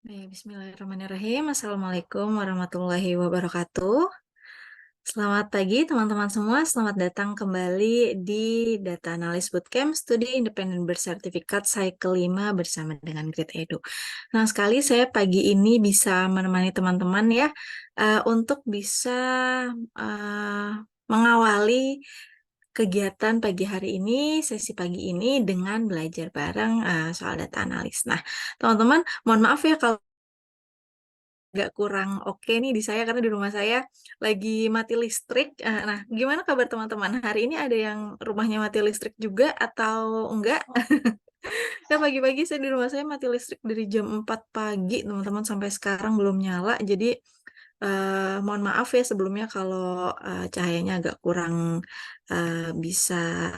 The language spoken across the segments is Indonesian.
Baik, bismillahirrahmanirrahim. Assalamualaikum warahmatullahi wabarakatuh. Selamat pagi teman-teman semua. Selamat datang kembali di Data Analyst Bootcamp Studi Independen Bersertifikat Cycle 5 bersama dengan Grid Edu. Nah, sekali saya pagi ini bisa menemani teman-teman ya untuk bisa eh, mengawali kegiatan pagi hari ini, sesi pagi ini dengan belajar bareng soal data analis. Nah, teman-teman, mohon maaf ya kalau agak kurang oke nih di saya karena di rumah saya lagi mati listrik. Nah, gimana kabar teman-teman? Hari ini ada yang rumahnya mati listrik juga atau enggak? Nah, pagi-pagi saya di rumah saya mati listrik dari jam 4 pagi, teman-teman, sampai sekarang belum nyala. Jadi, mohon maaf ya sebelumnya kalau cahayanya agak kurang bisa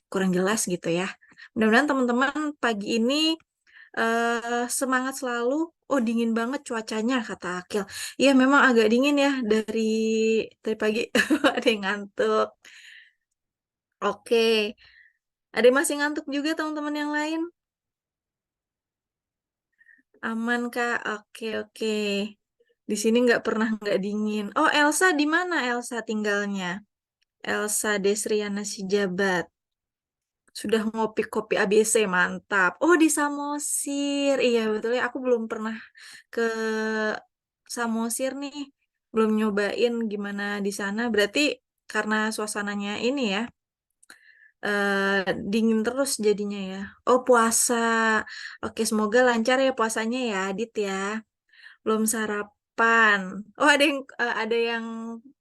kurang jelas gitu ya. Mudah-mudahan teman-teman pagi ini semangat selalu. Oh, dingin banget cuacanya, kata Akil. Iya, memang agak dingin ya dari pagi. Ada yang ngantuk. Oke. Ada yang masih ngantuk juga teman-teman yang lain? Aman, Kak? Oke, oke. Di sini nggak pernah nggak dingin. Oh, Elsa di mana Elsa tinggalnya? Elsa Desriana Sijabat. Sudah ngopi kopi ABC, mantap. Oh, di Samosir. Iya, betul ya. Aku belum pernah ke Samosir nih. Belum nyobain gimana di sana. Berarti karena suasananya ini ya, dingin terus jadinya ya. Oh, puasa. Oke, semoga lancar ya puasanya ya, Adit ya. Belum sarapan. Oh, ada yang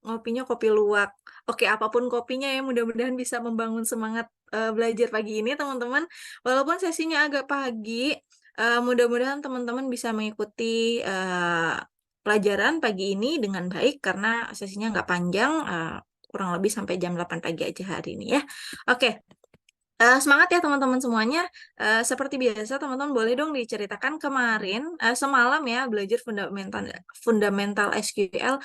ngopinya kopi luwak. Oke, apapun kopinya ya, mudah-mudahan bisa membangun semangat belajar pagi ini, teman-teman. Walaupun sesinya agak pagi, mudah-mudahan teman-teman bisa mengikuti pelajaran pagi ini dengan baik karena sesinya nggak panjang, kurang lebih sampai jam 8 pagi aja hari ini ya. Oke. Semangat ya teman-teman semuanya. Seperti biasa teman-teman boleh dong diceritakan kemarin semalam ya belajar fundamental fundamental SQL.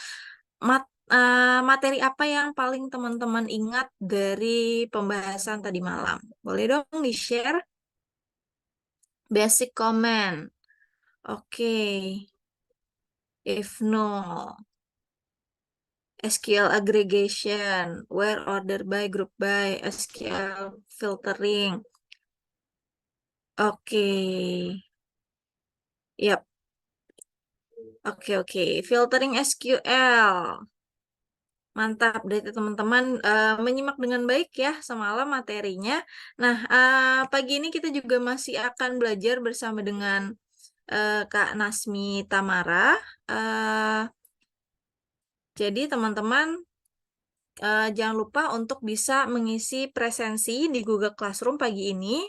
Materi apa yang paling teman-teman ingat dari pembahasan tadi malam? Boleh dong di-share. Basic comment. Oke. If no, SQL aggregation, where order by, group by, SQL filtering. Oke. Yap. Oke, oke. Filtering SQL. Mantap, dari teman-teman menyimak dengan baik ya semalam materinya. Nah, pagi ini kita juga masih akan belajar bersama dengan Kak Nasmi Tamara. Eh, jadi teman-teman jangan lupa untuk bisa mengisi presensi di Google Classroom pagi ini,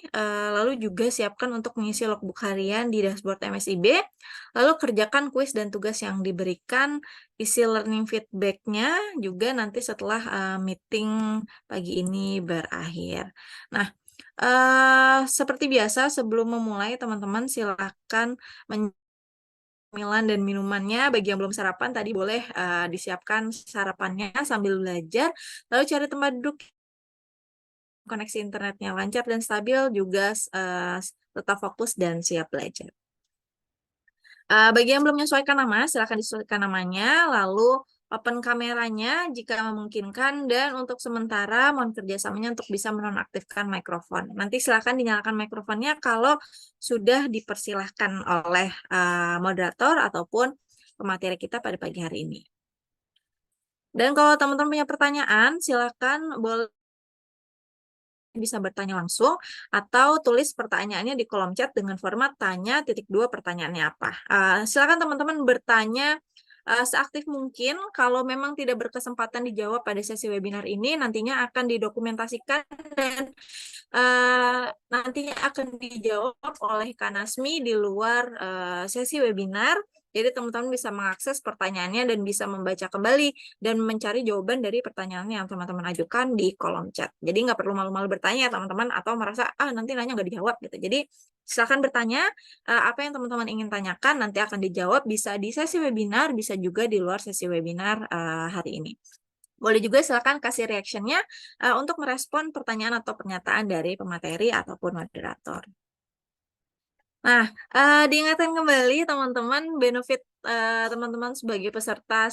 lalu juga siapkan untuk mengisi logbook harian di dashboard MSIB, lalu kerjakan kuis dan tugas yang diberikan, isi learning feedback-nya juga nanti setelah meeting pagi ini berakhir. Nah, seperti biasa sebelum memulai teman-teman silakan cemilan dan minumannya. Bagi yang belum sarapan, tadi boleh disiapkan sarapannya sambil belajar. Lalu cari tempat duduk, koneksi internetnya lancar dan stabil, juga tetap fokus dan siap belajar. Bagi yang belum menyesuaikan nama, silakan disesuaikan namanya, lalu open kameranya jika memungkinkan, dan untuk sementara mohon kerjasamanya untuk bisa menonaktifkan mikrofon. Nanti silakan dinyalakan mikrofonnya kalau sudah dipersilahkan oleh moderator ataupun pemateri kita pada pagi hari ini. Dan kalau teman-teman punya pertanyaan, silakan boleh bisa bertanya langsung atau tulis pertanyaannya di kolom chat dengan format tanya titik dua pertanyaannya apa. Silakan teman-teman bertanya seaktif mungkin. Kalau memang tidak berkesempatan dijawab pada sesi webinar ini, nantinya akan didokumentasikan dan nantinya akan dijawab oleh Kak Nasmi di luar sesi webinar. Jadi teman-teman bisa mengakses pertanyaannya dan bisa membaca kembali dan mencari jawaban dari pertanyaan yang teman-teman ajukan di kolom chat. Jadi nggak perlu malu-malu bertanya teman-teman atau merasa nanti nanya nggak dijawab gitu. Jadi silakan bertanya apa yang teman-teman ingin tanyakan nanti akan dijawab, bisa di sesi webinar, bisa juga di luar sesi webinar hari ini. Boleh juga silakan kasih reaction-nya untuk merespon pertanyaan atau pernyataan dari pemateri ataupun moderator. Nah, diingatkan kembali teman-teman benefit teman-teman sebagai peserta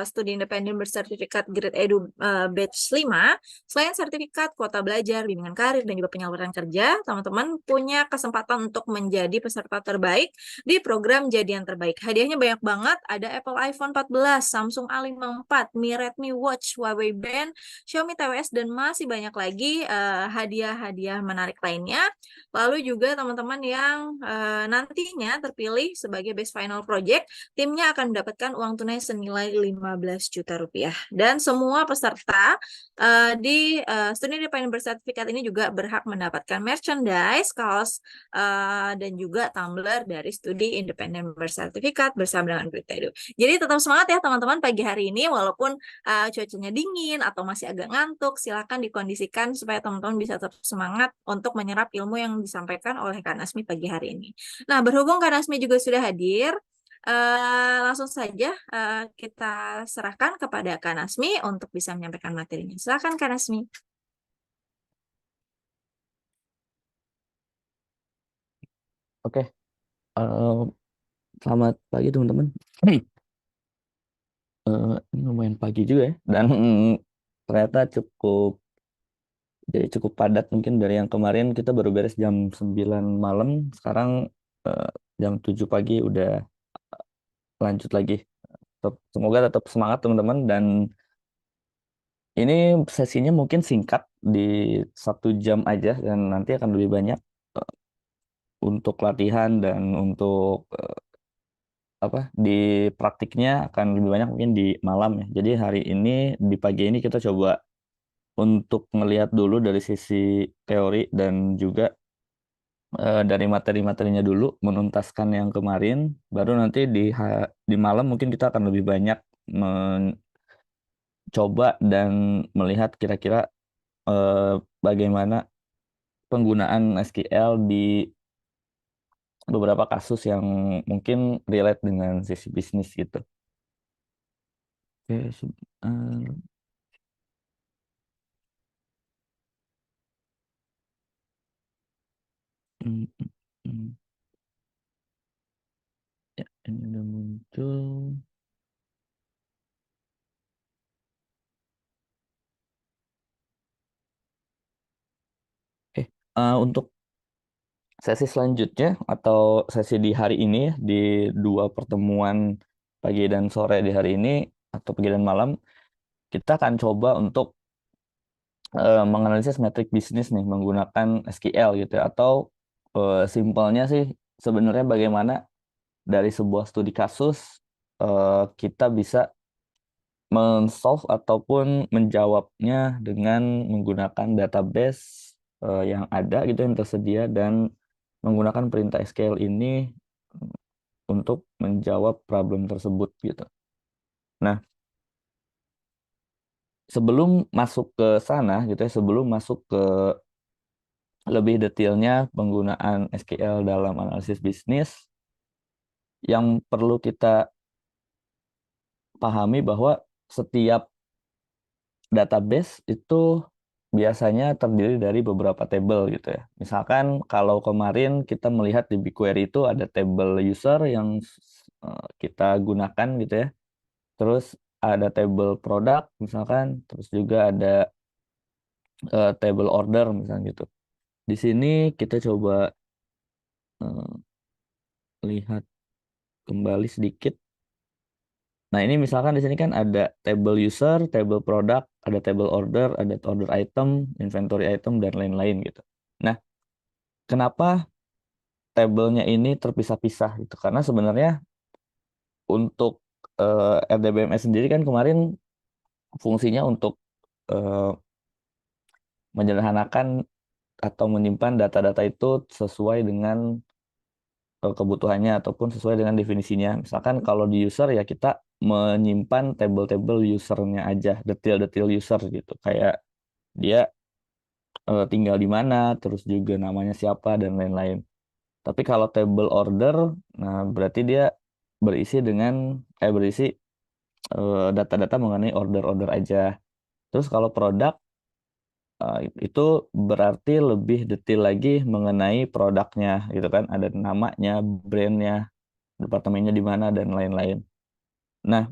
studi independen bersertifikat Grade Edu Batch 5, selain sertifikat, kuota belajar, bimbingan karir, dan juga penyaluran kerja, teman-teman punya kesempatan untuk menjadi peserta terbaik di program Jadi Yang Terbaik. Hadiahnya banyak banget, ada Apple iPhone 14, Samsung A54, Mi Redmi Watch, Huawei Band, Xiaomi TWS, dan masih banyak lagi hadiah-hadiah menarik lainnya. Lalu juga teman-teman yang nantinya terpilih sebagai Best Final Project, timnya akan mendapatkan uang tunai senilai 15 juta rupiah. Dan semua peserta di studi independen bersertifikat ini juga berhak mendapatkan merchandise, kaos, dan juga tumbler dari studi independen bersertifikat bersama dengan Berita Edu. Jadi tetap semangat ya teman-teman pagi hari ini, walaupun cuacanya dingin atau masih agak ngantuk, silakan dikondisikan supaya teman-teman bisa tetap semangat untuk menyerap ilmu yang disampaikan oleh Kak Nasmi pagi hari ini. Nah, berhubung Kak Nasmi juga sudah hadir, langsung saja kita serahkan kepada Kak Nasmi untuk bisa menyampaikan materinya. Silakan Kak Nasmi. Oke, eh, selamat pagi teman-teman. Ini lumayan pagi juga ya, dan ternyata cukup padat mungkin dari yang kemarin kita baru beres jam 9 malam, sekarang eh, jam 7 pagi udah lanjut lagi. Semoga tetap semangat teman-teman, dan ini sesinya mungkin singkat di 1 jam aja, dan nanti akan lebih banyak eh, untuk latihan dan untuk apa di praktiknya akan lebih banyak mungkin di malam ya. Jadi hari ini di pagi ini kita coba untuk ngelihat dulu dari sisi teori dan juga dari materi-materinya dulu, menuntaskan yang kemarin, baru nanti di malam mungkin kita akan lebih banyak mencoba dan melihat kira-kira eh, bagaimana penggunaan SQL di beberapa kasus yang mungkin relate dengan sisi bisnis gitu. Oke, mm, mm, mm. Ya, ini udah muncul. Untuk sesi selanjutnya atau sesi di hari ini ya, di dua pertemuan pagi dan sore di hari ini atau pagi dan malam, kita akan coba untuk menganalisis metrik bisnis nih menggunakan SQL gitu ya. Atau simpelnya sih sebenarnya bagaimana dari sebuah studi kasus kita bisa men-solve ataupun menjawabnya dengan menggunakan database yang ada gitu yang tersedia, dan menggunakan perintah SQL ini untuk menjawab problem tersebut gitu. Nah, sebelum masuk ke sana gitu ya, sebelum masuk ke lebih detailnya penggunaan SQL dalam analisis bisnis, yang perlu kita pahami bahwa setiap database itu biasanya terdiri dari beberapa table gitu ya. Misalkan kalau kemarin kita melihat di BigQuery itu ada table user yang kita gunakan gitu ya. Terus ada table produk misalkan, terus juga ada table order misalnya gitu. Di sini kita coba eh, lihat kembali sedikit. Nah, ini misalkan di sini kan ada table user, table product, ada table order, ada order item, inventory item, dan lain-lain gitu. Nah, kenapa tabelnya ini terpisah-pisah gitu? Karena sebenarnya untuk RDBMS sendiri kan kemarin fungsinya untuk eh, menyederhanakan atau menyimpan data-data itu sesuai dengan kebutuhannya ataupun sesuai dengan definisinya. Misalkan kalau di user ya kita menyimpan table-table usernya aja, detail-detail user gitu. Kayak dia tinggal di mana, terus juga namanya siapa dan lain-lain. Tapi kalau table order, nah berarti dia berisi data-data mengenai order-order aja. Terus kalau produk Itu berarti lebih detail lagi mengenai produknya gitu kan. Ada namanya, brandnya, departemennya di mana dan lain-lain. Nah,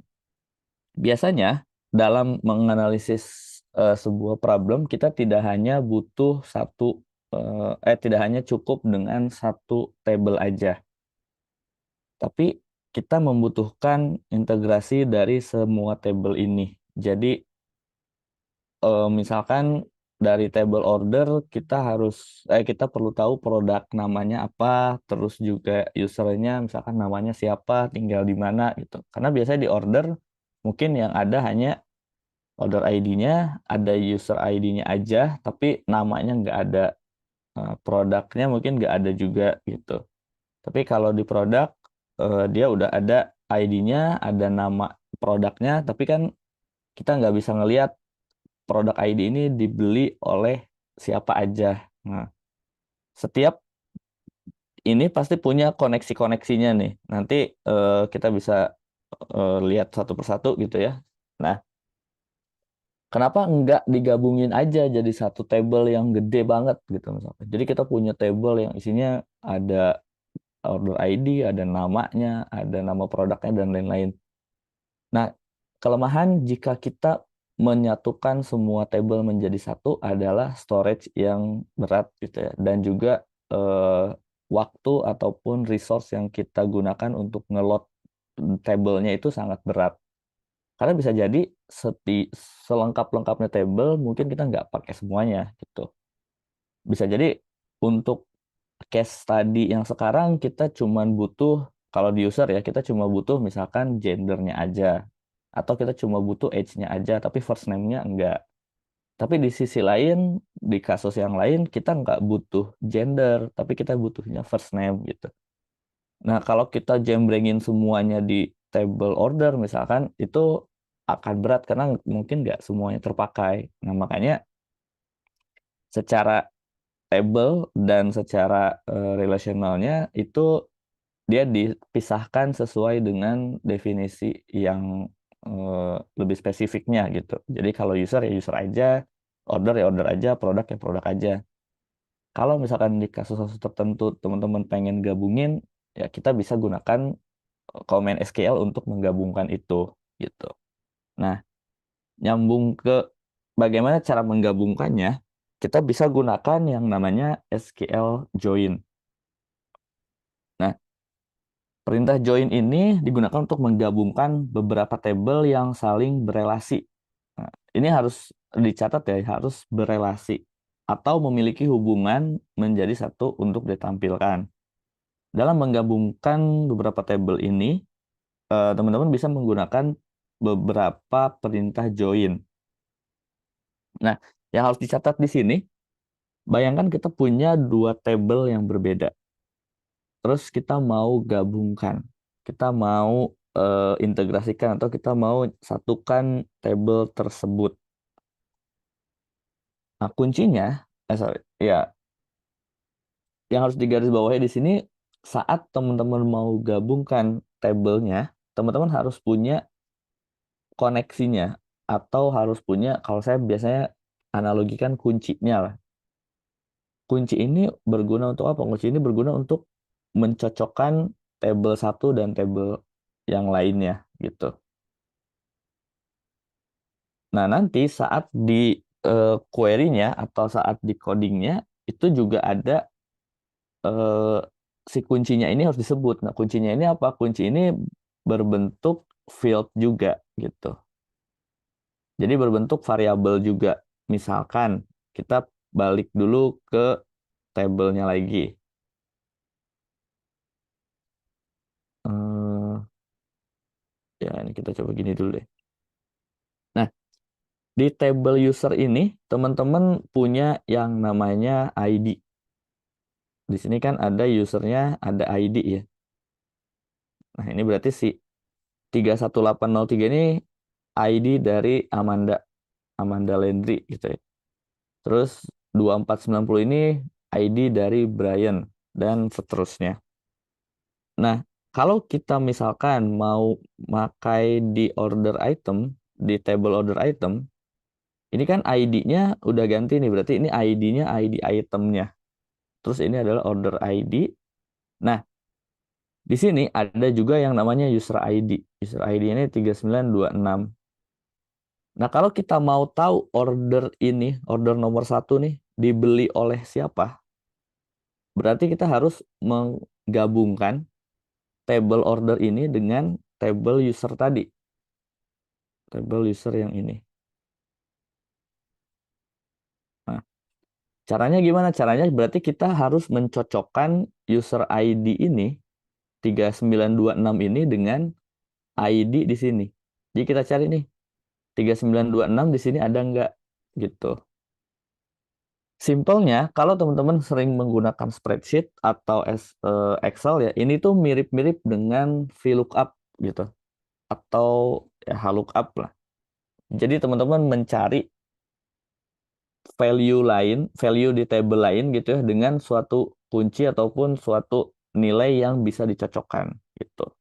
biasanya dalam menganalisis sebuah problem kita tidak hanya butuh tidak hanya cukup dengan satu table aja, tapi kita membutuhkan integrasi dari semua table ini. Jadi misalkan dari table order kita perlu tahu produk namanya apa, terus juga usernya misalkan namanya siapa, tinggal di mana gitu. Karena biasanya di order mungkin yang ada hanya order ID-nya, ada user ID-nya aja, tapi namanya nggak ada, produknya mungkin nggak ada juga gitu. Tapi kalau di produk dia udah ada ID-nya, ada nama produknya, tapi kan kita nggak bisa ngelihat produk ID ini dibeli oleh siapa aja. Nah, setiap ini pasti punya koneksi-koneksinya nih. Nanti kita bisa lihat satu persatu gitu ya. Nah, kenapa nggak digabungin aja jadi satu table yang gede banget gitu misalnya. Jadi kita punya table yang isinya ada order ID, ada namanya, ada nama produknya dan lain-lain. Nah, kelemahan jika kita menyatukan semua table menjadi satu adalah storage yang berat gitu ya, dan juga eh, waktu ataupun resource yang kita gunakan untuk ngeload tabelnya itu sangat berat. Karena bisa jadi selengkap-lengkapnya table mungkin kita nggak pakai semuanya gitu. Bisa jadi untuk case study yang sekarang kita cuman butuh, kalau di user ya kita cuma butuh misalkan gendernya aja, atau kita cuma butuh age-nya aja tapi first name-nya enggak. Tapi di sisi lain, di kasus yang lain kita nggak butuh gender tapi kita butuhnya first name gitu. Nah, kalau kita jembrengin semuanya di table order misalkan, itu akan berat karena mungkin nggak semuanya terpakai. Nah, makanya secara table dan secara relationalnya itu dia dipisahkan sesuai dengan definisi yang lebih spesifiknya gitu. Jadi kalau user ya user aja, order ya order aja, produk ya produk aja. Kalau misalkan di kasus-kasus tertentu teman-teman pengen gabungin, ya kita bisa gunakan komen SQL untuk menggabungkan itu gitu. Nah, nyambung ke bagaimana cara menggabungkannya, kita bisa gunakan yang namanya SQL join. Nah, perintah join ini digunakan untuk menggabungkan beberapa tabel yang saling berelasi. Nah, ini harus dicatat ya, harus berelasi atau memiliki hubungan menjadi satu untuk ditampilkan. Dalam menggabungkan beberapa tabel ini, teman-teman bisa menggunakan beberapa perintah join. Nah, yang harus dicatat di sini, bayangkan kita punya dua tabel yang berbeda. Terus kita mau gabungkan, kita mau integrasikan atau kita mau satukan tabel tersebut. Nah, kuncinya, sorry, ya, yang harus digarisbawahi di sini saat teman-teman mau gabungkan tabelnya, teman-teman harus punya koneksinya atau harus punya, kalau saya biasanya analogikan kuncinya lah. Kunci ini berguna untuk apa? Kunci ini berguna untuk mencocokkan tabel satu dan tabel yang lainnya gitu. Nah, nanti saat di query-nya atau saat di codingnya itu juga ada eh, si kuncinya ini harus disebut. Nah, kuncinya ini apa? Kunci ini berbentuk field juga gitu. Jadi berbentuk variabel juga. Misalkan kita balik dulu ke tabelnya lagi. Eh, ya, ini kita coba gini dulu deh. Nah, di table user ini teman-teman punya yang namanya ID. Di sini kan ada usernya, ada ID ya. Nah, ini berarti si 31803 ini ID dari Amanda, Amanda Landry gitu ya. Terus 2490 ini ID dari Brian dan seterusnya. Nah, kalau kita misalkan mau pakai di order item, di table order item, Ini kan ID-nya udah ganti nih, berarti ini ID-nya ID itemnya. Terus ini adalah order ID. Nah, di sini ada juga yang namanya user ID. User ID ini 3926. Nah, kalau kita mau tahu order ini, order nomor satu nih, dibeli oleh siapa, berarti kita harus menggabungkan table order ini dengan table user tadi. Table user yang ini. Nah, caranya gimana? Caranya berarti kita harus mencocokkan user ID ini, 3926 ini dengan ID di sini. Jadi kita cari nih, 3926 di sini ada nggak? Gitu. Simpelnya, kalau teman-teman sering menggunakan spreadsheet atau Excel ya, ini tuh mirip-mirip dengan VLOOKUP gitu. Atau ya HLOOKUP lah. Jadi teman-teman mencari value di table lain gitu ya, dengan suatu kunci ataupun suatu nilai yang bisa dicocokkan gitu.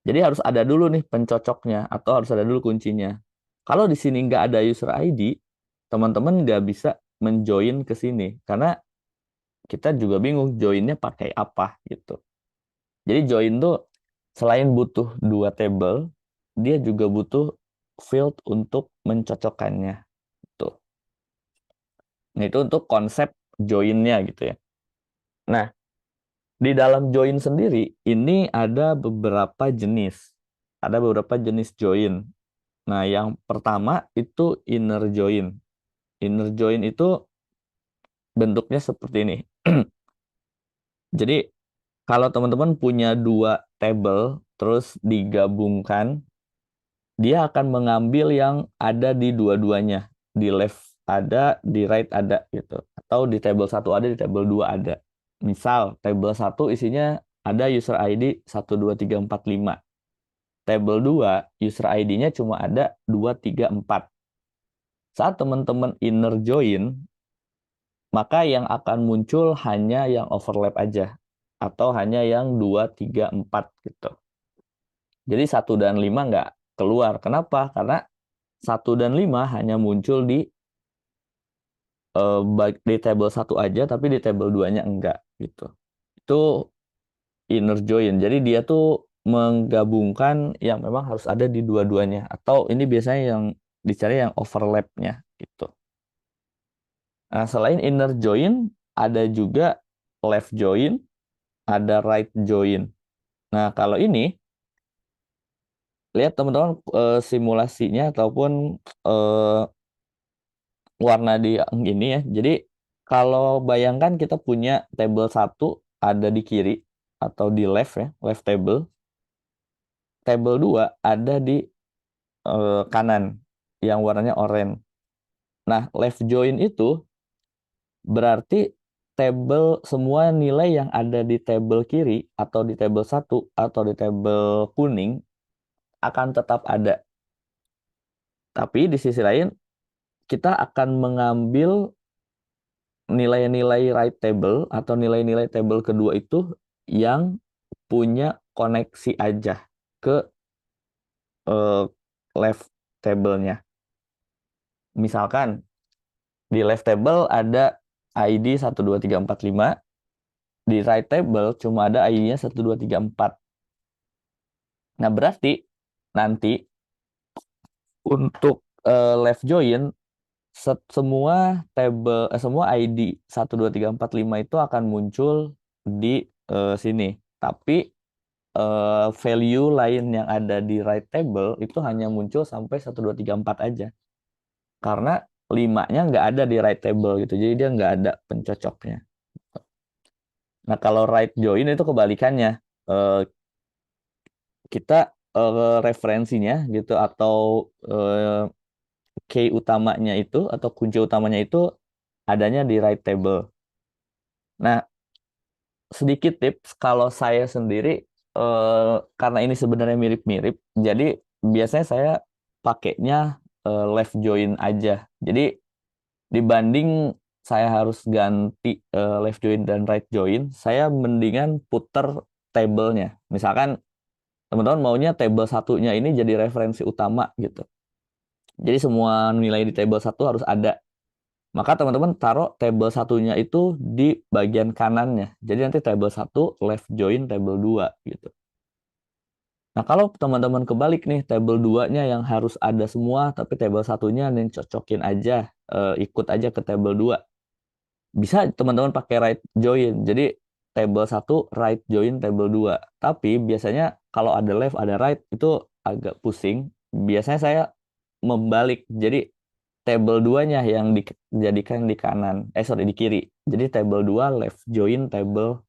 Jadi harus ada dulu nih pencocoknya atau harus ada dulu kuncinya. Kalau di sini nggak ada user ID, teman-teman nggak bisa menjoin ke sini karena kita juga bingung joinnya pakai apa gitu. Jadi join tuh selain butuh dua table, dia juga butuh field untuk mencocokkannya. Tuh. Nah, itu untuk konsep joinnya gitu ya. Nah, di dalam join sendiri ini ada beberapa jenis. Ada beberapa jenis join. Nah, yang pertama itu inner join. Inner join itu bentuknya seperti ini. Jadi, kalau teman-teman punya dua table, terus digabungkan, dia akan mengambil yang ada di dua-duanya. Di left ada, di right ada gitu. Atau di table satu ada, di table 2 ada. Misal, table satu isinya ada user ID 12345. Table 2 user ID-nya cuma ada 234. Saat teman-teman inner join, maka yang akan muncul hanya yang overlap aja. Atau hanya yang 234 gitu. Jadi 1 dan 5 nggak keluar. Kenapa? Karena 1 dan 5 hanya muncul di table satu aja, tapi di table 2-nya enggak gitu. Itu inner join. Jadi dia tuh menggabungkan yang memang harus ada di dua-duanya. Atau ini biasanya yang dicari yang overlap-nya gitu. Nah, selain inner join, ada juga left join, ada right join. Nah, kalau ini, lihat teman-teman simulasinya ataupun eh, warna di yang ini ya. Jadi, kalau bayangkan kita punya table satu ada di kiri atau di left ya, left table. Table 2 ada di kanan yang warnanya oranye. Nah, left join itu berarti semua nilai yang ada di table kiri atau di table satu atau di table kuning akan tetap ada. Tapi di sisi lain kita akan mengambil nilai-nilai right table atau nilai-nilai table kedua itu yang punya koneksi aja ke eh, left table-nya. Misalkan di left table ada ID 12345, di right table cuma ada ID-nya 1234. Nah, berarti nanti untuk left join semua ID 12345 itu akan muncul di sini. Tapi value lain yang ada di right table itu hanya muncul sampai 1234 aja. Karena 5-nya nggak ada di right table gitu. Jadi dia nggak ada pencocoknya. Nah, kalau right join itu kebalikannya. Eh, kita referensinya gitu atau key utamanya itu atau kunci utamanya itu adanya di right table. Nah, sedikit tips kalau saya sendiri karena ini sebenarnya mirip-mirip, jadi biasanya saya pakainya left join aja. Jadi dibanding saya harus ganti left join dan right join, saya mendingan puter tabelnya. Misalkan teman-teman maunya table satunya ini jadi referensi utama gitu. Jadi semua nilai di table satu harus ada. Maka teman-teman taruh table satunya itu di bagian kanannya. Jadi nanti table satu left join table 2 gitu. Nah, kalau teman-teman kebalik nih, table 2-nya yang harus ada semua, tapi table satunya nih cocokin aja, ikut aja ke table 2. Bisa teman-teman pakai right join. Jadi table satu right join table 2. Tapi biasanya kalau ada left ada right itu agak pusing. Biasanya saya membalik. Jadi table 2-nya yang dijadikan di kanan. Sorry, di kiri. Jadi table 2 left join table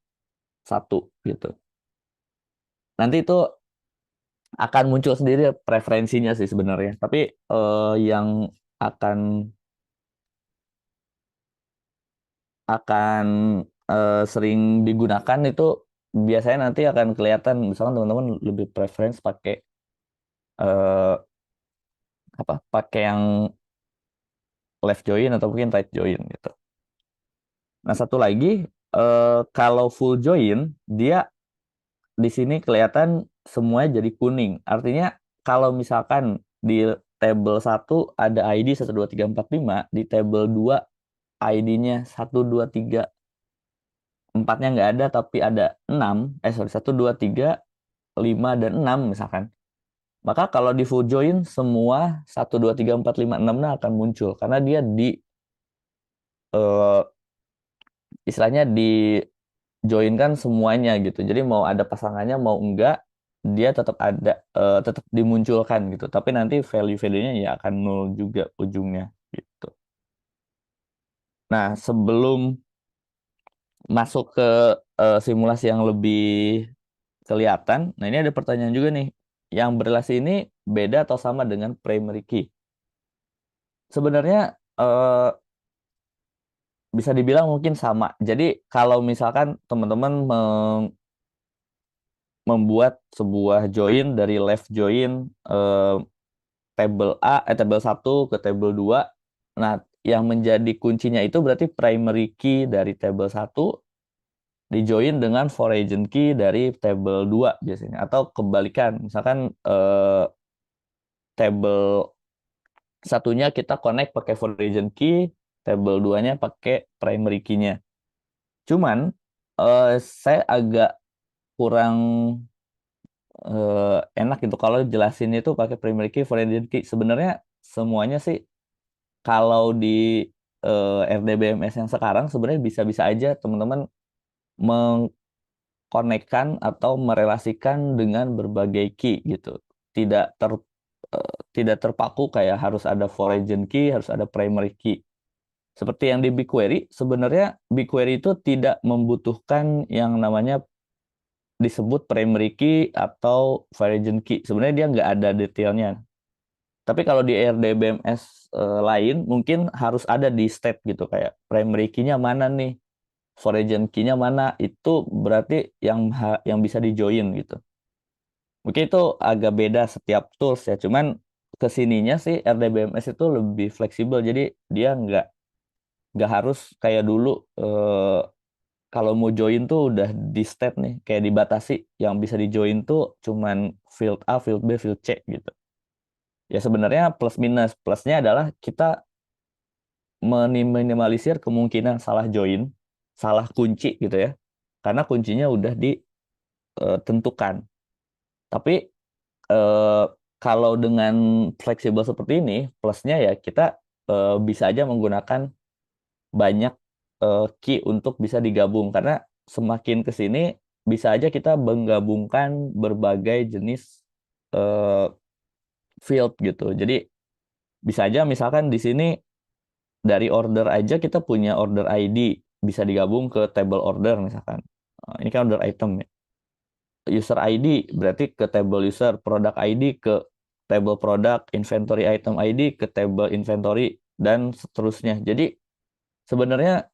satu gitu. Nanti itu akan muncul sendiri preferensinya sih sebenarnya. Tapi yang akan akan sering digunakan itu biasanya nanti akan kelihatan misalkan teman-teman lebih preference pakai eh, apa pakai yang left join atau mungkin right join gitu. Nah, satu lagi kalau full join dia di sini kelihatan semuanya jadi kuning. Artinya kalau misalkan di table satu ada ID 12345, di table 2 ID-nya 123 empatnya nggak ada tapi ada 6, sorry, 1 2 3 5 dan 6 misalkan. Maka kalau di full join semua 1 2 3 4 5 6 akan muncul karena dia di eh, istilahnya di joinkan semuanya gitu. Jadi mau ada pasangannya mau enggak dia tetap ada, tetap dimunculkan gitu. Tapi nanti value-value-nya ya akan nol juga ujungnya gitu. Nah, sebelum masuk ke simulasi yang lebih kelihatan, nah ini ada pertanyaan juga nih. Yang berrelasi ini beda atau sama dengan primary key? Sebenarnya bisa dibilang mungkin sama. Jadi kalau misalkan teman-teman membuat sebuah join dari left join table table satu ke table 2. Nah, yang menjadi kuncinya itu berarti primary key dari table satu dijoin dengan foreign key dari table 2 biasanya atau kebalikan. Misalkan table satunya kita connect pakai foreign key, table 2-nya pakai primary key-nya. Cuman saya agak kurang enak gitu kalau jelasin itu pakai primary key, foreign key. Sebenarnya semuanya sih kalau di RDBMS yang sekarang sebenarnya bisa-bisa aja teman-teman mengkonekkan atau merelasikan dengan berbagai key gitu. Tidak ter tidak terpaku kayak harus ada foreign key, harus ada primary key. Seperti yang di BigQuery, sebenarnya BigQuery itu tidak membutuhkan yang namanya disebut primary key atau foreign key. Sebenarnya dia nggak ada detailnya. Tapi kalau di RDBMS lain mungkin harus ada di state gitu kayak primary key-nya mana nih, foreign key-nya mana, itu berarti yang bisa di-join gitu. Mungkin itu agak beda setiap tools ya, cuman kesininya sih RDBMS itu lebih fleksibel, jadi dia nggak harus kayak dulu kalau mau join tuh udah di state nih, kayak dibatasi, yang bisa di-join tuh cuman field A, field B, field C gitu. Ya sebenarnya plus minus. Plusnya adalah kita meminimalisir kemungkinan salah join, salah kunci gitu ya. Karena kuncinya udah ditentukan. Tapi eh, kalau dengan fleksibel seperti ini, plusnya ya kita bisa aja menggunakan banyak key untuk bisa digabung. Karena semakin ke sini, bisa aja kita menggabungkan berbagai jenis eh, field gitu. Jadi bisa aja misalkan di sini dari order aja kita punya order ID bisa digabung ke table order misalkan. Ini kan order item ya. User ID berarti ke table user, product ID ke table product, inventory item ID ke table inventory dan seterusnya. Jadi sebenarnya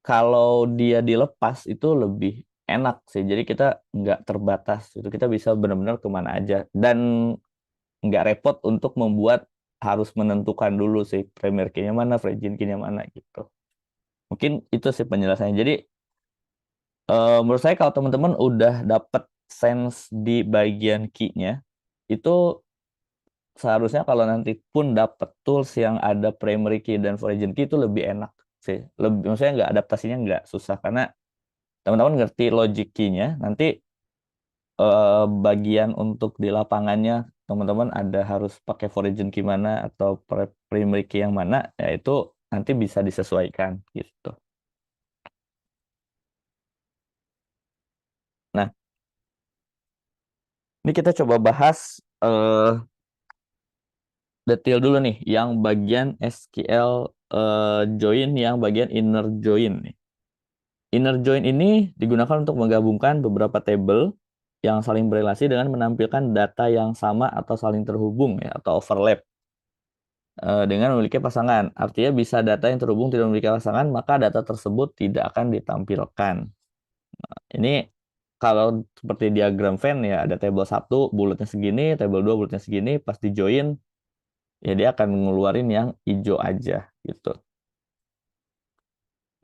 kalau dia dilepas itu lebih enak sih. Jadi kita nggak terbatas itu kita bisa benar-benar kemana aja dan nggak repot untuk membuat harus menentukan dulu sih premier key-nya mana, fragile key-nya mana gitu. Mungkin itu sih penjelasannya. Jadi menurut saya kalau teman-teman udah dapet sense di bagian key-nya, itu seharusnya kalau nanti pun dapet tools yang ada primary key dan foreign key itu lebih enak sih. Lebih, maksudnya nggak adaptasinya nggak susah karena teman-teman ngerti logic key-nya. Nanti bagian untuk di lapangannya teman-teman ada harus pakai foreign key mana atau primary key yang mana, ya itu nanti bisa disesuaikan gitu. Nah, ini kita coba bahas detail dulu nih yang bagian SQL join yang bagian inner join nih. Inner join ini digunakan untuk menggabungkan beberapa table yang saling berelasi dengan menampilkan data yang sama atau saling terhubung ya atau overlap dengan memiliki pasangan. Artinya bisa data yang terhubung tidak memiliki pasangan, maka data tersebut tidak akan ditampilkan. Ini kalau seperti diagram Venn ya ada table 1 bulatnya segini, table 2 bulatnya segini, pas di join ya dia akan ngeluarin yang hijau aja gitu.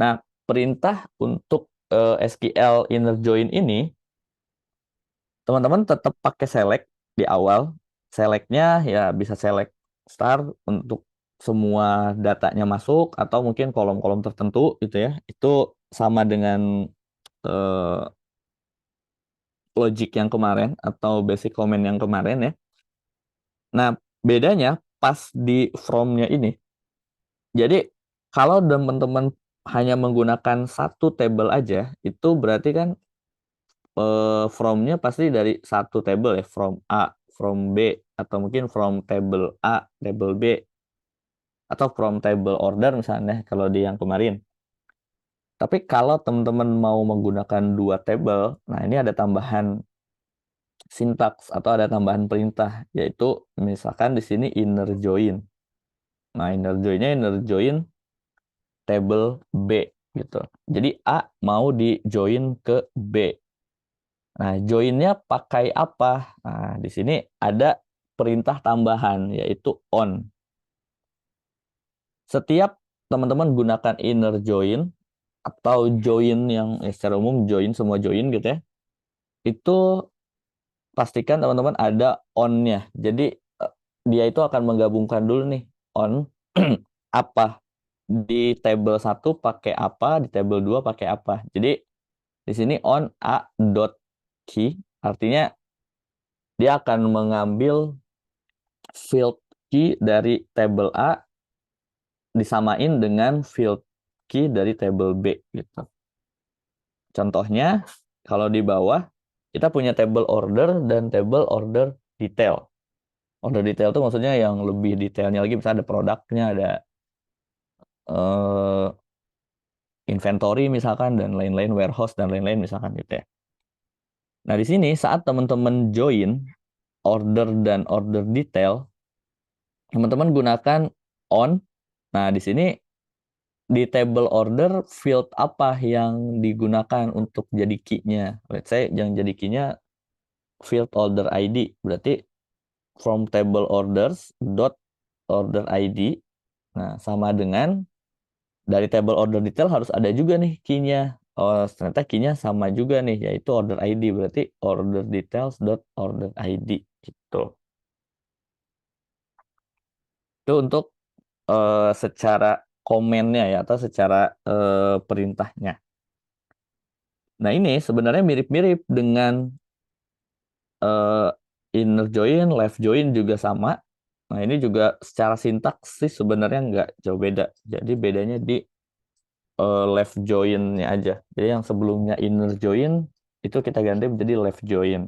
Nah, perintah untuk SQL inner join ini teman-teman tetap pakai select di awal. Selectnya ya bisa select star untuk semua datanya masuk atau mungkin kolom-kolom tertentu gitu ya. Itu sama dengan eh, logic yang kemarin atau basic comment yang kemarin ya. Nah, bedanya pas di from-nya ini. Jadi kalau teman-teman hanya menggunakan satu table aja, itu berarti kan from-nya pasti dari satu table ya, from A, from B, atau mungkin from table A, table B, atau from table order misalnya kalau di yang kemarin. Tapi kalau teman-teman mau menggunakan dua table, nah ini ada tambahan sintaks atau ada tambahan perintah, yaitu misalkan di sini inner join. Nah, inner joinnya inner join table B gitu. Jadi A mau di join ke B. Nah, joinnya pakai apa? Nah, di sini ada perintah tambahan yaitu on. Setiap teman-teman gunakan inner join atau join yang secara umum join semua join gitu ya. Itu pastikan teman-teman ada on-nya. Jadi dia itu akan menggabungkan dulu nih on apa di table 1 pakai apa, di table 2 pakai apa. Jadi di sini on a dot key artinya dia akan mengambil field key dari table A disamain dengan field key dari table B gitu. Contohnya kalau di bawah kita punya table order dan table order detail. Order detail itu maksudnya yang lebih detailnya lagi, misalnya ada produknya, ada eh, inventory misalkan dan lain-lain, warehouse dan lain-lain misalkan gitu ya. Nah, di sini saat teman-teman join order dan order detail, teman-teman gunakan on. Nah, di sini di table order field apa yang digunakan untuk jadi key-nya. Let's say yang jadi key-nya field order ID. Berarti from table orders dot order ID. Nah, sama dengan dari table order detail harus ada juga nih key-nya. Oh, ternyata key-nya sama juga nih, yaitu order ID. Berarti order details dot order ID gitu. Itu untuk secara komennya ya atau secara perintahnya. Nah, ini sebenarnya mirip-mirip dengan eh, inner join, left join juga sama. Nah, ini juga secara sintaksis sebenarnya nggak jauh beda. Jadi bedanya di left join-nya aja. Jadi yang sebelumnya inner join itu kita ganti menjadi left join.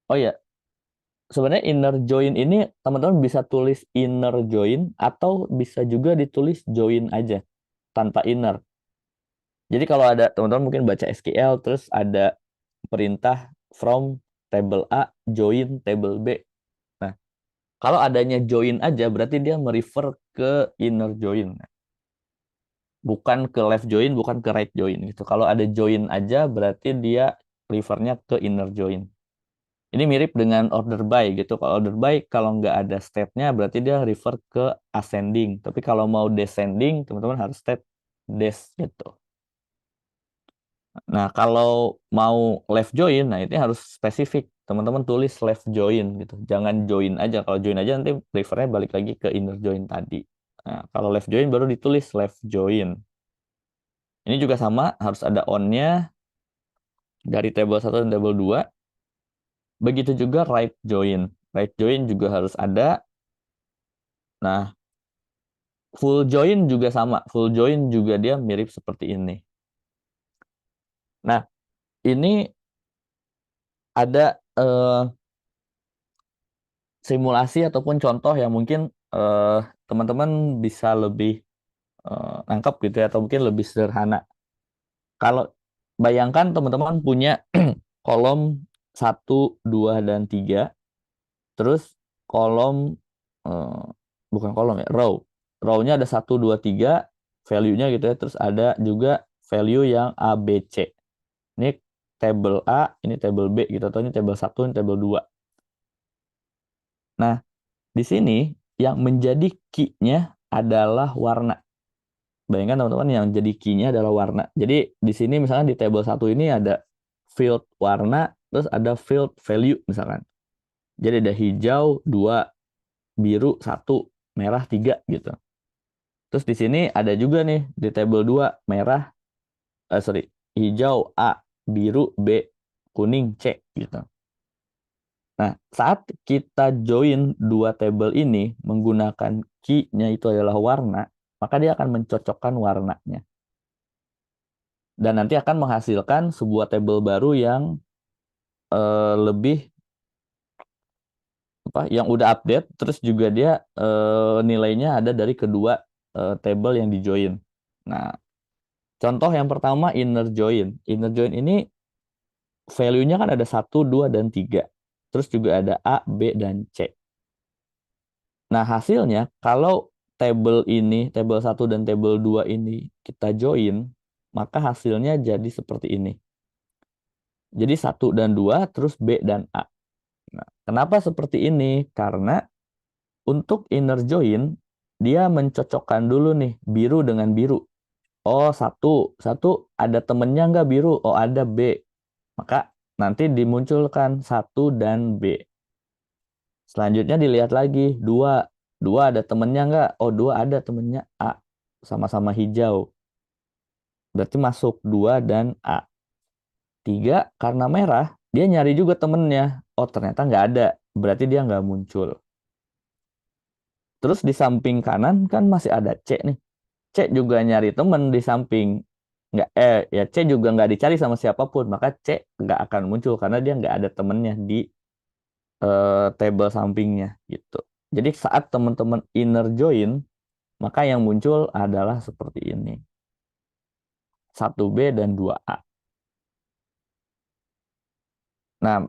Oh ya, sebenarnya inner join ini teman-teman bisa tulis inner join atau bisa juga ditulis join aja tanpa inner. Jadi kalau ada teman-teman mungkin baca SQL terus ada perintah from table A join table B. Nah, kalau adanya join aja berarti dia merefer ke inner join. Bukan ke left join, bukan ke right join gitu. Kalau ada join aja berarti dia refernya ke inner join. Ini mirip dengan order by gitu. Kalau order by kalau nggak ada state-nya berarti dia refer ke ascending. Tapi kalau mau descending teman-teman harus state des gitu. Nah, kalau mau left join, nah ini harus spesifik. Teman-teman tulis left join gitu. Jangan join aja. Kalau join aja nanti prefernya balik lagi ke inner join tadi. Nah, kalau left join baru ditulis left join. Ini juga sama, harus ada on-nya dari table 1 dan table 2. Begitu juga right join. Right join juga harus ada. Nah, full join juga sama. Full join juga dia mirip seperti ini. Nah, ini ada simulasi ataupun contoh yang mungkin eh, teman-teman bisa lebih nangkep gitu ya, atau mungkin lebih sederhana. Kalau bayangkan teman-teman punya kolom 1, 2, dan 3, terus kolom, eh, bukan kolom ya, row. Row-nya ada 1, 2, 3, value-nya gitu ya, terus ada juga value yang A, B, C. Ini table A, ini table B gitu, atau ini table 1, ini table 2. Nah, di sini yang menjadi key-nya adalah warna. Bayangkan teman-teman, yang jadi key-nya adalah warna. Jadi di sini misalnya di table 1 ini ada field warna, terus ada field value misalkan. Jadi ada hijau 2, biru 1, merah 3 gitu. Terus di sini ada juga nih di table 2 merah, sorry, hijau A, biru B, kuning C gitu. Nah, saat kita join dua table ini menggunakan key-nya itu adalah warna, maka dia akan mencocokkan warnanya. Dan nanti akan menghasilkan sebuah table baru yang lebih apa, yang udah update, terus juga dia nilainya ada dari kedua table yang di join. Nah, contoh yang pertama inner join. Inner join ini value-nya kan ada 1, 2, dan 3. Terus juga ada A, B, dan C. Nah, hasilnya kalau table 1 dan table 2 ini kita join, maka hasilnya jadi seperti ini. Jadi 1 dan 2 terus B dan A. Nah, kenapa seperti ini? Karena untuk inner join, dia mencocokkan dulu nih biru dengan biru. Oh, satu, satu ada temennya nggak biru? Oh, ada B. Maka nanti dimunculkan 1 dan B. Selanjutnya dilihat lagi, 2. 2 ada temennya nggak? Oh, 2 ada temennya A. Sama-sama hijau. Berarti masuk 2 dan A. 3 karena merah, dia nyari juga temennya. Oh, ternyata nggak ada. Berarti dia nggak muncul. Terus di samping kanan kan masih ada C nih. C juga nyari temen di samping. Nggak, ya C juga nggak dicari sama siapapun. Maka C nggak akan muncul karena dia nggak ada temennya di table sampingnya gitu. Jadi saat teman-teman inner join, maka yang muncul adalah seperti ini. 1B dan 2A. Nah,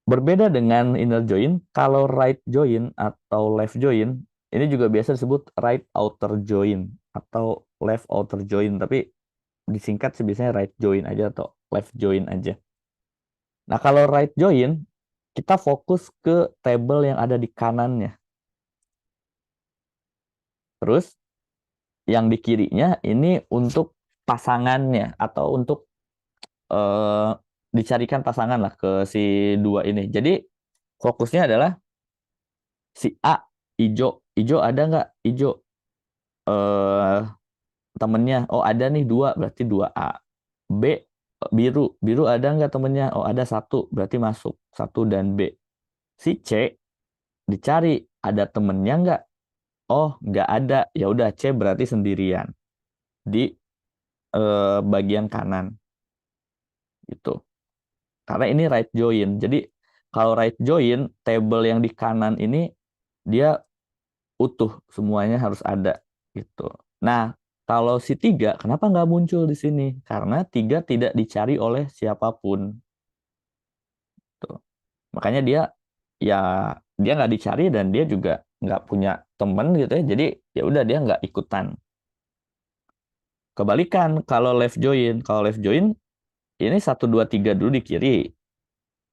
berbeda dengan inner join, kalau right join atau left join, ini juga biasa disebut right outer join atau left outer join, tapi disingkat sih biasanya right join aja atau left join aja. Nah, kalau right join, kita fokus ke table yang ada di kanannya. Terus yang di kirinya ini untuk pasangannya atau untuk eh, dicarikan pasangan lah ke si dua ini. Jadi fokusnya adalah si A hijau, hijau ada nggak hijau eh temennya? Oh ada nih 2, berarti 2A. B biru, biru ada nggak temennya? Oh ada 1, berarti masuk 1 dan B. Si C dicari ada temennya nggak? Oh nggak ada, ya udah C berarti sendirian di bagian kanan itu. Karena ini right join. Jadi kalau right join, table yang di kanan ini dia utuh, semuanya harus ada gitu. Nah, kalau si 3, kenapa nggak muncul di sini? Karena 3 tidak dicari oleh siapapun. Tuh. Makanya ya dia nggak dicari dan dia juga nggak punya temen gitu ya. Jadi ya udah dia nggak ikutan. Kebalikan kalau left join ini 1, 2, 3 dulu di kiri.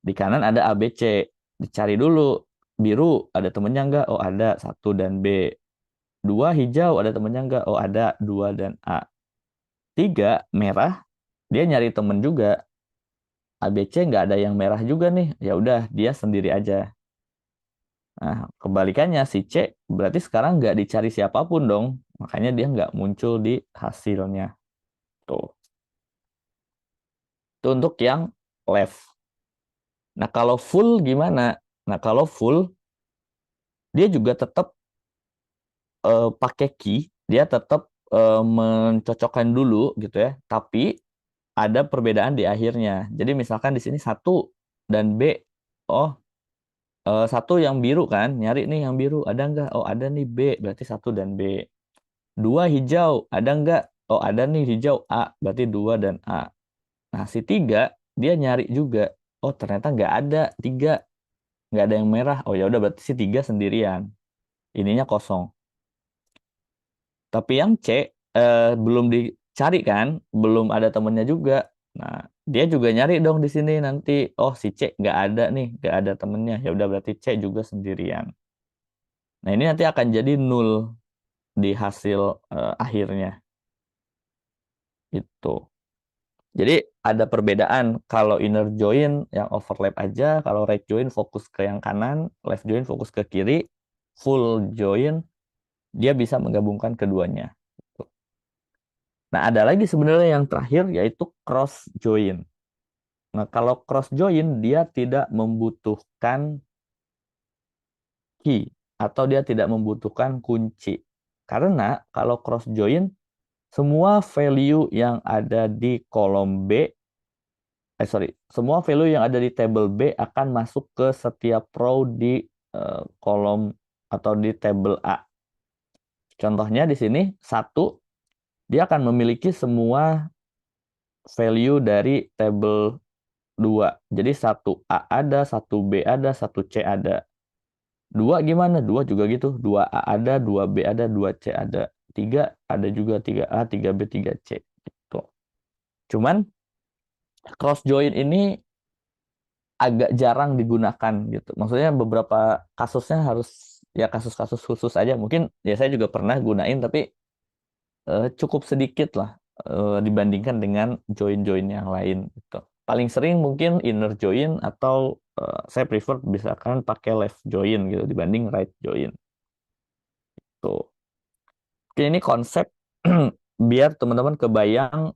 Di kanan ada A, B, C. Dicari dulu. Biru, ada temennya nggak? Oh, ada 1 dan B. 2 hijau, ada temennya nggak? Oh, ada 2 dan A. 3 merah, Dia nyari temen juga. ABC nggak ada yang merah juga nih. Ya udah, dia sendiri aja. Nah, kebalikannya si C berarti sekarang nggak dicari siapapun dong. Makanya dia nggak muncul di hasilnya. Tuh. Itu untuk yang left. Nah, kalau full gimana? Nah, kalau full, dia juga tetap pakai key. Dia tetap mencocokkan dulu gitu ya. Tapi ada perbedaan di akhirnya. Jadi misalkan di sini satu dan B, oh satu yang biru kan, nyari nih yang biru, ada nggak? Oh ada nih B, berarti satu dan B. Dua hijau, ada nggak? Oh ada nih hijau A, berarti dua dan A. Nah si tiga, dia nyari juga. Oh ternyata nggak ada tiga, nggak ada yang merah. Oh ya udah berarti si tiga sendirian. Ininya kosong. Tapi yang C belum dicari kan, belum ada temennya juga. Nah, dia juga nyari dong di sini nanti. Oh, si C nggak ada nih, nggak ada temennya. Ya udah berarti C juga sendirian. Nah, ini nanti akan jadi nol di hasil akhirnya. Itu. Jadi ada perbedaan kalau inner join yang overlap aja, kalau right join fokus ke yang kanan, left join fokus ke kiri, full join dia bisa menggabungkan keduanya. Nah, ada lagi sebenarnya yang terakhir yaitu cross join. Nah, kalau cross join dia tidak membutuhkan key atau dia tidak membutuhkan kunci. Karena kalau cross join semua value yang ada di kolom B, semua value yang ada di table B akan masuk ke setiap row di kolom atau di table A. Contohnya di sini satu dia akan memiliki semua value dari table 2. Jadi satu A ada, satu B ada, satu C ada. Dua gimana? Dua juga gitu. Dua A ada, dua B ada, dua C ada. Tiga ada juga, tiga A, tiga B, tiga C. Gitu. Cuman cross join ini agak jarang digunakan gitu. Maksudnya beberapa kasusnya harus ya kasus-kasus khusus aja. Mungkin ya saya juga pernah gunain tapi cukup sedikit lah dibandingkan dengan join-join yang lain gitu. Paling sering mungkin inner join atau saya prefer misalkan pakai left join gitu dibanding right join. Tuh. Oke, ini konsep biar teman-teman kebayang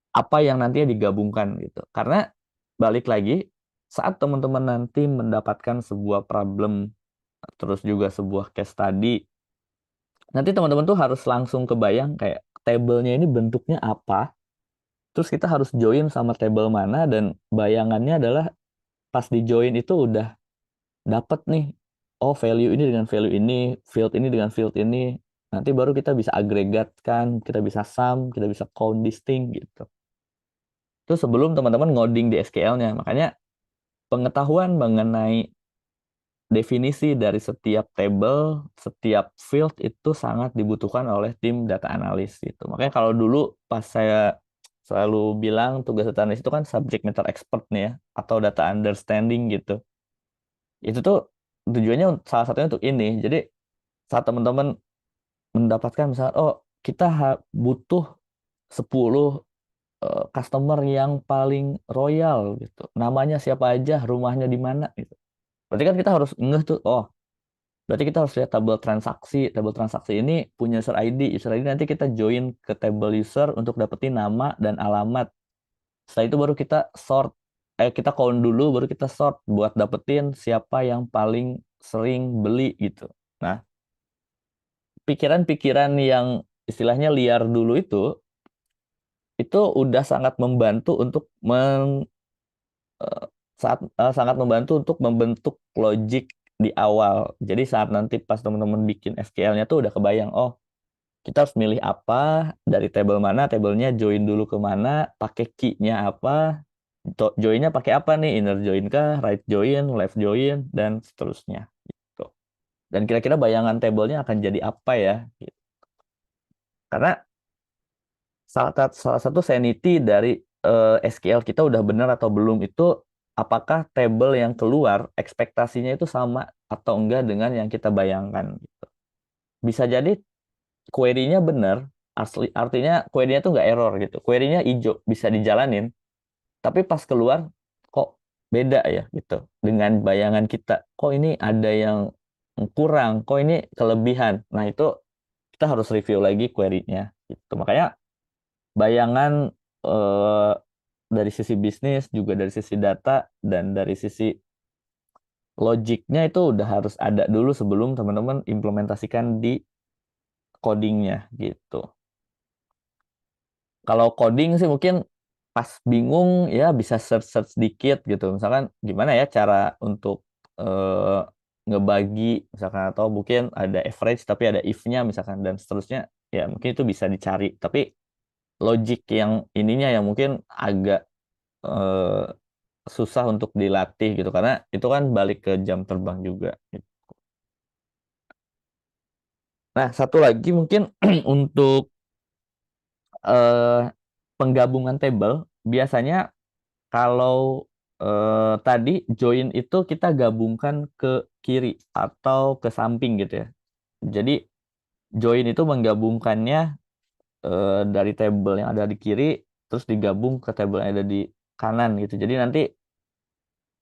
apa yang nantinya digabungkan gitu. Karena balik lagi saat teman-teman nanti mendapatkan sebuah problem terus juga sebuah case study, nanti teman-teman tuh harus langsung kebayang kayak tabelnya ini bentuknya apa. Terus kita harus join sama table mana dan bayangannya adalah pas di join itu udah dapet nih, oh value ini dengan value ini, field ini dengan field ini. Nanti baru kita bisa agregatkan, kita bisa sum, kita bisa count distinct gitu. Itu sebelum teman-teman ngoding di SQL-nya. Makanya pengetahuan mengenai definisi dari setiap table, setiap field itu sangat dibutuhkan oleh tim data analis gitu. Makanya kalau dulu pas saya selalu bilang tugas data analis itu kan subject matter expert nih ya, atau data understanding gitu. Itu tuh tujuannya salah satunya untuk ini. Jadi saat teman-teman mendapatkan misalnya, oh kita butuh 10 customer yang paling royal gitu. Namanya siapa aja, rumahnya di mana gitu. Berarti kan kita harus ngeh tuh, oh berarti kita harus lihat tabel transaksi. Tabel transaksi ini punya user ID. User ID nanti kita join ke table user untuk dapetin nama dan alamat. Setelah itu baru kita sort. Kita count dulu, baru kita sort buat dapetin siapa yang paling sering beli gitu. Nah, pikiran-pikiran yang istilahnya liar dulu itu udah sangat membantu untuk eh, sangat membantu untuk membentuk logic di awal. Jadi saat nanti pas teman-teman bikin SQL-nya tuh udah kebayang, oh kita harus milih apa, dari table mana, tablenya join dulu ke mana, pakai key-nya apa, join-nya pakai apa nih, inner join kah, right join, left join, dan seterusnya. Gitu. Dan kira-kira bayangan tablenya akan jadi apa ya? Gitu. Karena salah satu sanity dari SQL kita udah benar atau belum itu apakah table yang keluar ekspektasinya itu sama atau enggak dengan yang kita bayangkan gitu. Bisa jadi query-nya benar, artinya query-nya tuh nggak error gitu. Query-nya hijau, bisa dijalanin, tapi pas keluar kok beda ya gitu. Dengan bayangan kita, kok ini ada yang kurang, kok ini kelebihan. Nah, itu kita harus review lagi query-nya gitu. Makanya bayangan eh, dari sisi bisnis, juga dari sisi data, dan dari sisi logiknya itu udah harus ada dulu sebelum teman-teman implementasikan di codingnya gitu. Kalau coding sih mungkin pas bingung ya bisa search-search dikit gitu. Misalkan gimana ya cara untuk eh, ngebagi misalkan, atau mungkin ada average tapi ada if-nya misalkan dan seterusnya. Ya mungkin itu bisa dicari. Tapi logik yang ininya yang mungkin agak eh, susah untuk dilatih gitu karena itu kan balik ke jam terbang juga gitu. Nah, satu lagi mungkin untuk eh, penggabungan table, biasanya kalau tadi join itu kita gabungkan ke kiri atau ke samping gitu ya. Jadi join itu menggabungkannya dari table yang ada di kiri terus digabung ke table yang ada di kanan gitu. Jadi nanti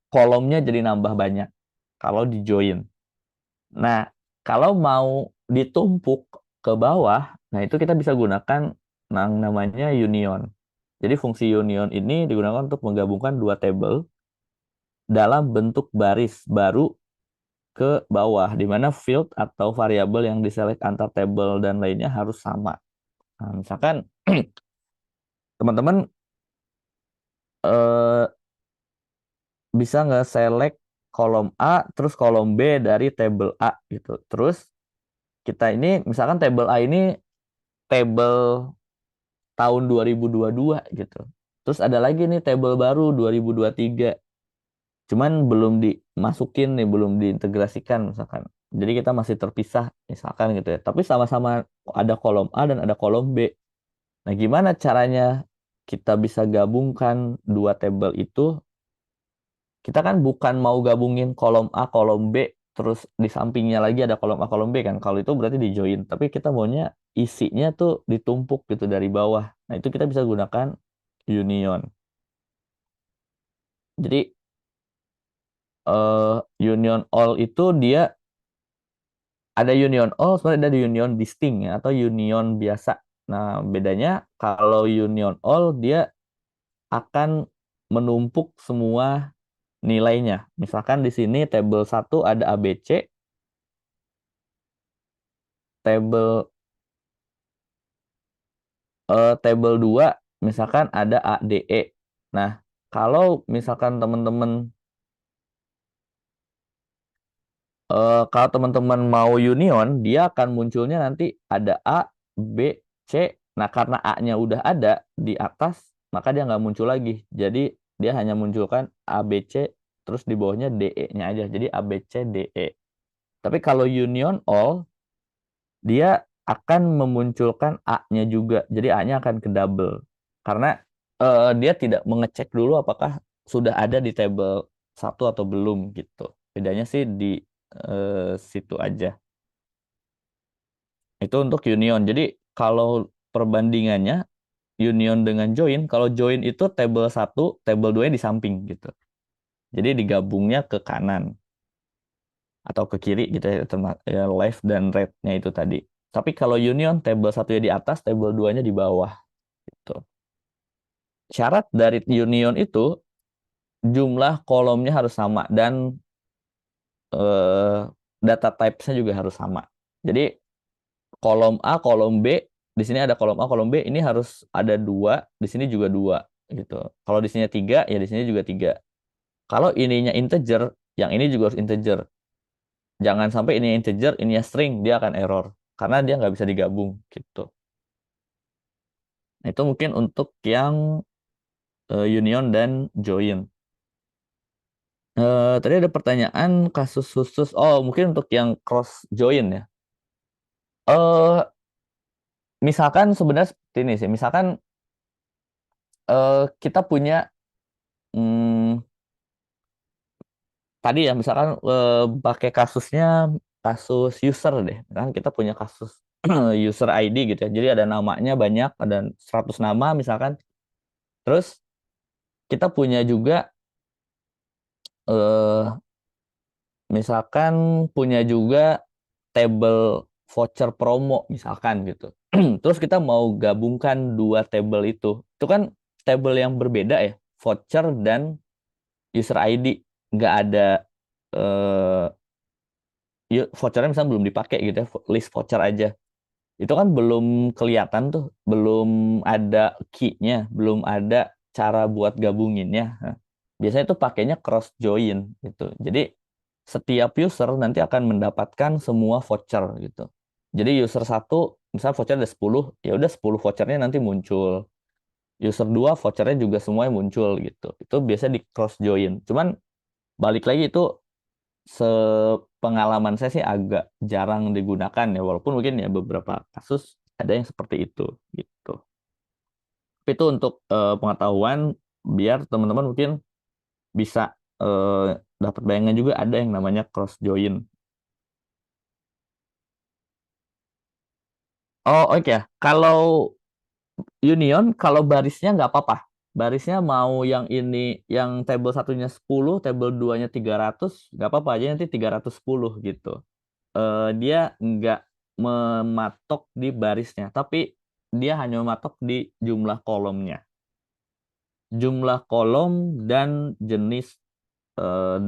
kolomnya jadi nambah banyak kalau di join. Nah, kalau mau ditumpuk ke bawah, nah itu kita bisa gunakan yang namanya union. Jadi fungsi union ini digunakan untuk menggabungkan dua table dalam bentuk baris baru ke bawah, di mana field atau variabel yang diselect antar table dan lainnya harus sama. Nah, misalkan teman-teman eh, bisa nggak select kolom A terus kolom B dari table A gitu. Terus kita ini misalkan table A ini table tahun 2022 gitu. Terus ada lagi nih table baru 2023. Cuman belum dimasukin nih, belum diintegrasikan misalkan. Jadi kita masih terpisah misalkan gitu ya. Tapi sama-sama ada kolom A dan ada kolom B. Nah, gimana caranya kita bisa gabungkan dua tabel itu? Kita kan bukan mau gabungin kolom A, kolom B, terus di sampingnya lagi ada kolom A, kolom B kan. Kalau itu berarti di join. Tapi kita maunya isinya tuh ditumpuk gitu dari bawah. Nah, itu kita bisa gunakan union. Jadi union all itu dia ada union all, sebenarnya ada union distinct ya, atau union biasa. Nah, bedanya kalau union all dia akan menumpuk semua nilainya. Misalkan di sini tabel satu ada ABC, tabel tabel 2 misalkan ada ADE. Nah, kalau misalkan teman-teman kalau teman-teman mau union, dia akan munculnya nanti ada A, B, C. Nah, karena A-nya udah ada di atas, maka dia nggak muncul lagi. Jadi, dia hanya munculkan A, B, C, terus di bawahnya DE-nya aja. Jadi, A, B, C, DE. Tapi kalau union all, dia akan memunculkan A-nya juga. Jadi, A-nya akan ke double. Karena dia tidak mengecek dulu apakah sudah ada di table satu atau belum gitu. Bedanya sih di situ aja. Itu untuk union. Jadi kalau perbandingannya union dengan join, kalau join itu table satu, table 2 di samping gitu. Jadi digabungnya ke kanan atau ke kiri gitu ya, ya left dan right-nya itu tadi. Tapi kalau union table satunya di atas, table 2-nya di bawah gitu. Syarat dari union itu jumlah kolomnya harus sama dan eh, data types-nya juga harus sama. Jadi kolom A, kolom B, di sini ada kolom A, kolom B, ini harus ada dua, di sini juga dua, gitu. Kalau di sini tiga, ya di sini juga tiga. Kalau ininya integer, yang ini juga harus integer. Jangan sampai ini integer, ininya string, dia akan error. Karena dia nggak bisa digabung, gitu. Nah, itu mungkin untuk yang union dan join. Tadi ada pertanyaan kasus khusus. Oh, mungkin untuk yang cross join ya. Eh, misalkan sebenarnya seperti ini sih. Misalkan kita punya hmm, tadi ya misalkan pakai kasusnya kasus user deh kan kita punya kasus user ID gitu ya. Jadi ada namanya banyak, ada 100 nama misalkan. Terus kita punya juga eh misalkan punya juga table voucher promo misalkan gitu. Terus kita mau gabungkan dua table itu. Itu kan table yang berbeda ya, voucher dan user ID. Nggak ada eh vouchernya misalnya belum dipakai gitu ya, list voucher aja. Itu kan belum kelihatan tuh, belum ada key-nya, belum ada cara buat gabunginnya. Nah, biasanya tuh pakainya cross join gitu. Jadi setiap user nanti akan mendapatkan semua voucher gitu. Jadi user satu, misalnya voucher ada 10, ya udah 10 vouchernya nanti muncul. User 2 vouchernya juga semuanya muncul gitu. Itu biasa di cross join. Cuman balik lagi itu sepengalaman saya sih agak jarang digunakan ya, walaupun mungkin ya beberapa kasus ada yang seperti itu gitu. Tapi itu untuk pengetahuan biar teman-teman mungkin bisa dapat bayangan juga ada yang namanya cross join. Oh oke ya, kalau union kalau barisnya nggak apa-apa. Barisnya mau yang ini yang table satunya 10, table 2-nya 300, nggak apa-apa aja nanti 310 gitu. Dia nggak mematok di barisnya, tapi dia hanya mematok di jumlah kolomnya. Jumlah kolom dan jenis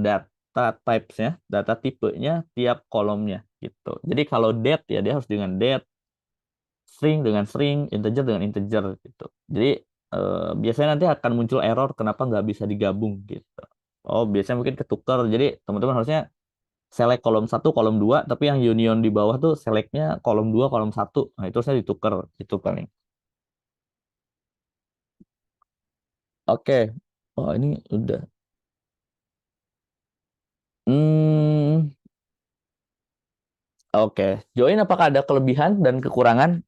data types-nya, data tipenya tiap kolomnya gitu. Jadi kalau date ya dia harus dengan date, string dengan string, integer dengan integer gitu. Jadi biasanya nanti akan muncul error kenapa nggak bisa digabung gitu. Oh, biasanya mungkin ketukar. Jadi teman-teman harusnya select kolom satu, kolom 2, tapi yang union di bawah tuh selectnya kolom 2, kolom satu. Nah, itu saya ditukar, itu paling. Oke. Oh, ini udah. Hmm, oke. Join apakah ada kelebihan dan kekurangan?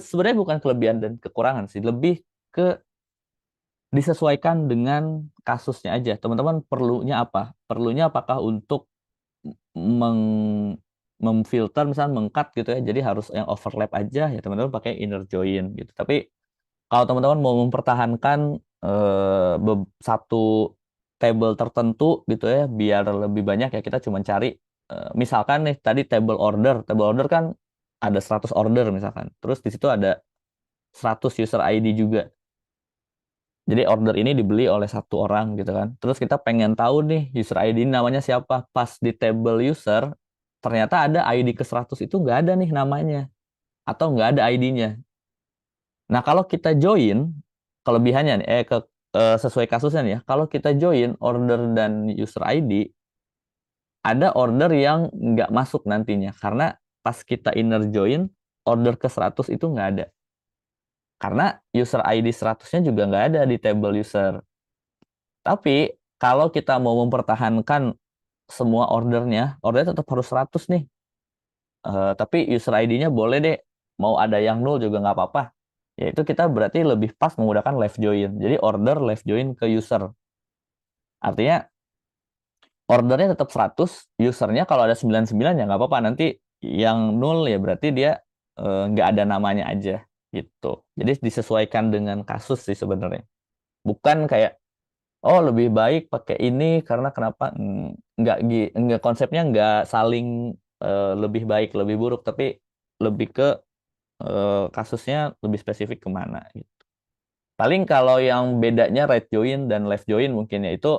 Sebenarnya bukan kelebihan dan kekurangan sih, lebih ke disesuaikan dengan kasusnya aja. Teman-teman perlunya apa? Perlunya apakah untuk meng memfilter misalnya mengcut gitu ya. Jadi harus yang overlap aja ya teman-teman pakai inner join gitu. Tapi kalau teman-teman mau mempertahankan satu table tertentu gitu ya, biar lebih banyak ya kita cuma cari misalkan nih tadi table order kan ada 100 order misalkan. Terus di situ ada 100 user ID juga. Jadi order ini dibeli oleh satu orang gitu kan. Terus kita pengen tahu nih user ID ini namanya siapa. Pas di table user, ternyata ada ID ke 100 itu nggak ada nih namanya. Atau nggak ada ID-nya. Nah, kalau kita join, kelebihannya nih, sesuai kasusnya nih ya, kalau kita join order dan user ID, ada order yang nggak masuk nantinya. Karena pas kita inner join, order ke 100 itu nggak ada. Karena user ID 100-nya juga nggak ada di table user. Tapi kalau kita mau mempertahankan semua ordernya tetap harus 100 nih. Tapi user ID-nya boleh deh, mau ada yang nol juga nggak apa-apa. Yaitu kita berarti lebih pas menggunakan left join. Jadi order left join ke user. Artinya ordernya tetap 100, usernya kalau ada 99 ya nggak apa-apa. Nanti yang nol ya berarti dia nggak ada namanya aja gitu. Jadi disesuaikan dengan kasus sih sebenarnya. Bukan kayak oh lebih baik pakai ini karena kenapa nggak konsepnya nggak saling lebih baik lebih buruk tapi lebih ke kasusnya lebih spesifik kemana gitu. Paling kalau yang bedanya right join dan left join mungkin ya itu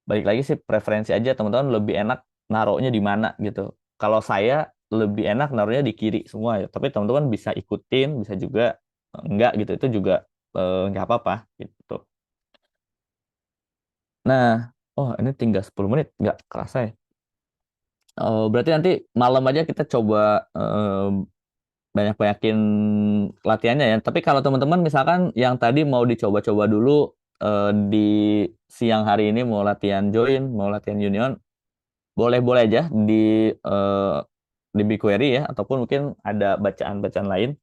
balik lagi sih preferensi aja teman-teman lebih enak naruhnya di mana gitu. Kalau saya lebih enak naruhnya di kiri semua ya tapi teman-teman bisa ikutin bisa juga enggak gitu itu juga nggak apa-apa gitu. Nah, oh ini tinggal 10 menit, nggak kerasa ya. Berarti nanti malam aja kita coba banyak-banyakin latihannya ya. Tapi kalau teman-teman misalkan yang tadi mau dicoba-coba dulu di siang hari ini mau latihan join, mau latihan union, boleh-boleh aja eh, di BigQuery ya, ataupun mungkin ada bacaan-bacaan lain.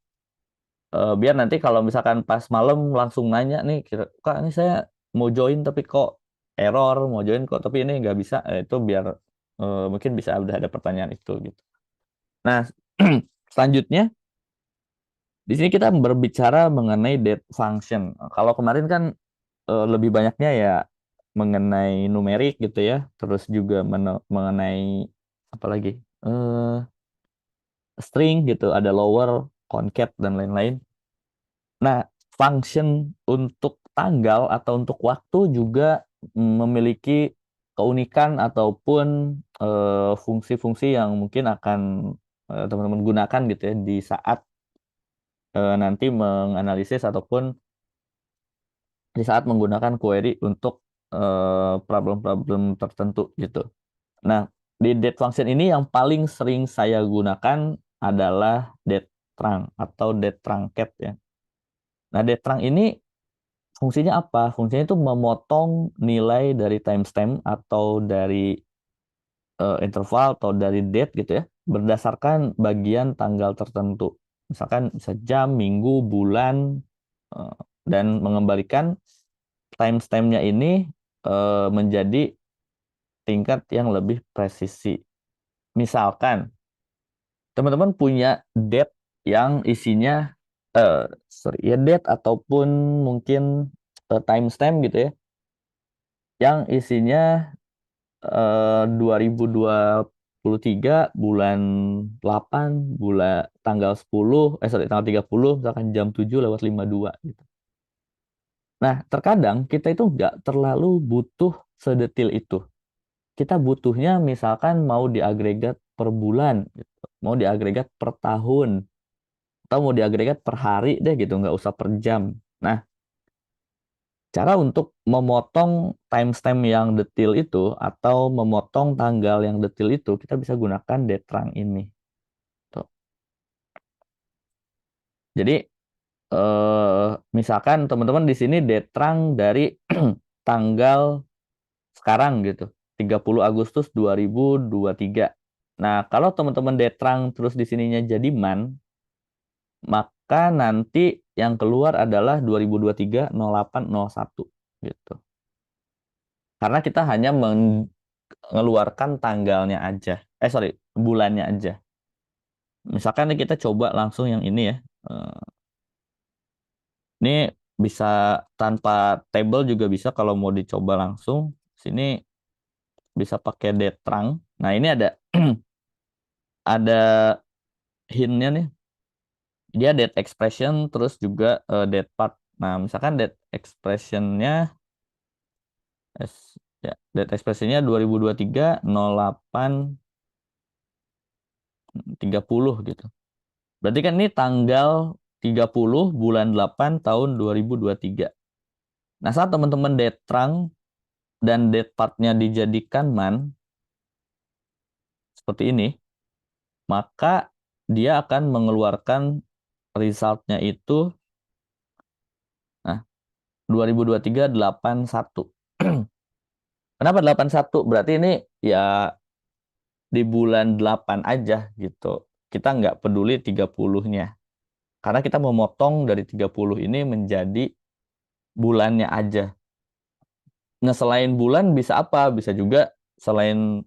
Biar nanti kalau misalkan pas malam langsung nanya nih, Kak ini saya mau join tapi kok error, mau join kok tapi ini nggak bisa, itu biar mungkin bisa udah ada pertanyaan itu gitu. Nah, selanjutnya Di sini kita berbicara mengenai date function. Kalau kemarin kan lebih banyaknya ya mengenai numerik gitu ya, terus juga mengenai apa lagi? eh String gitu, ada lower, concat dan lain-lain. Nah, function untuk tanggal atau untuk waktu juga memiliki keunikan ataupun fungsi-fungsi yang mungkin akan teman-teman gunakan gitu ya di saat nanti menganalisis ataupun di saat menggunakan query untuk problem-problem tertentu gitu. Nah, di date function ini yang paling sering saya gunakan adalah date trunc atau date truncat ya. Nah, date trunc ini fungsinya apa? Fungsinya itu memotong nilai dari timestamp atau dari interval atau dari date gitu ya, berdasarkan bagian tanggal tertentu. Misalkan bisa jam, minggu, bulan, eh, dan mengembalikan timestampnya ini menjadi tingkat yang lebih presisi. Misalkan teman-teman punya date yang isinya sorry ya date ataupun mungkin timestamp gitu ya, yang isinya 2023 bulan 8 bulan tanggal 10 sorry tanggal 30 misalkan jam 7 lewat 52 gitu. Nah, terkadang kita itu nggak terlalu butuh sedetil itu. Kita butuhnya misalkan mau diagregat per bulan gitu. Mau diagregat per tahun atau mau diagregat per hari deh gitu, nggak usah per jam. Nah, cara untuk memotong timestamp yang detail itu atau memotong tanggal yang detail itu kita bisa gunakan Detrang ini. Tuh. Jadi misalkan teman-teman di sini Detrang dari tanggal sekarang gitu, 30 Agustus 2023. Nah, kalau teman-teman Detrang terus di sininya jadi man, maka nanti yang keluar adalah 2023 08 01 gitu. Karena kita hanya mengeluarkan tanggalnya aja. Sorry, bulannya aja. Misalkan nih kita coba langsung yang ini ya. Ini bisa tanpa table juga bisa kalau mau dicoba langsung. Sini bisa pakai detrang. Nah, ini ada ada hintnya nih. Dia date expression terus juga date part. Nah, misalkan date expressionnya ya, date expressionnya 2023 08 30 gitu. Berarti kan ini tanggal 30 bulan 8 tahun 2023. Nah, saat teman-teman date trunc dan date partnya dijadikan man seperti ini, maka dia akan mengeluarkan resultnya itu nah 2023 81. Kenapa 81? Berarti ini ya di bulan 8 aja gitu. Kita nggak peduli 30-nya. Karena kita memotong dari 30 ini menjadi bulannya aja. Nah, selain bulan bisa apa? Bisa juga selain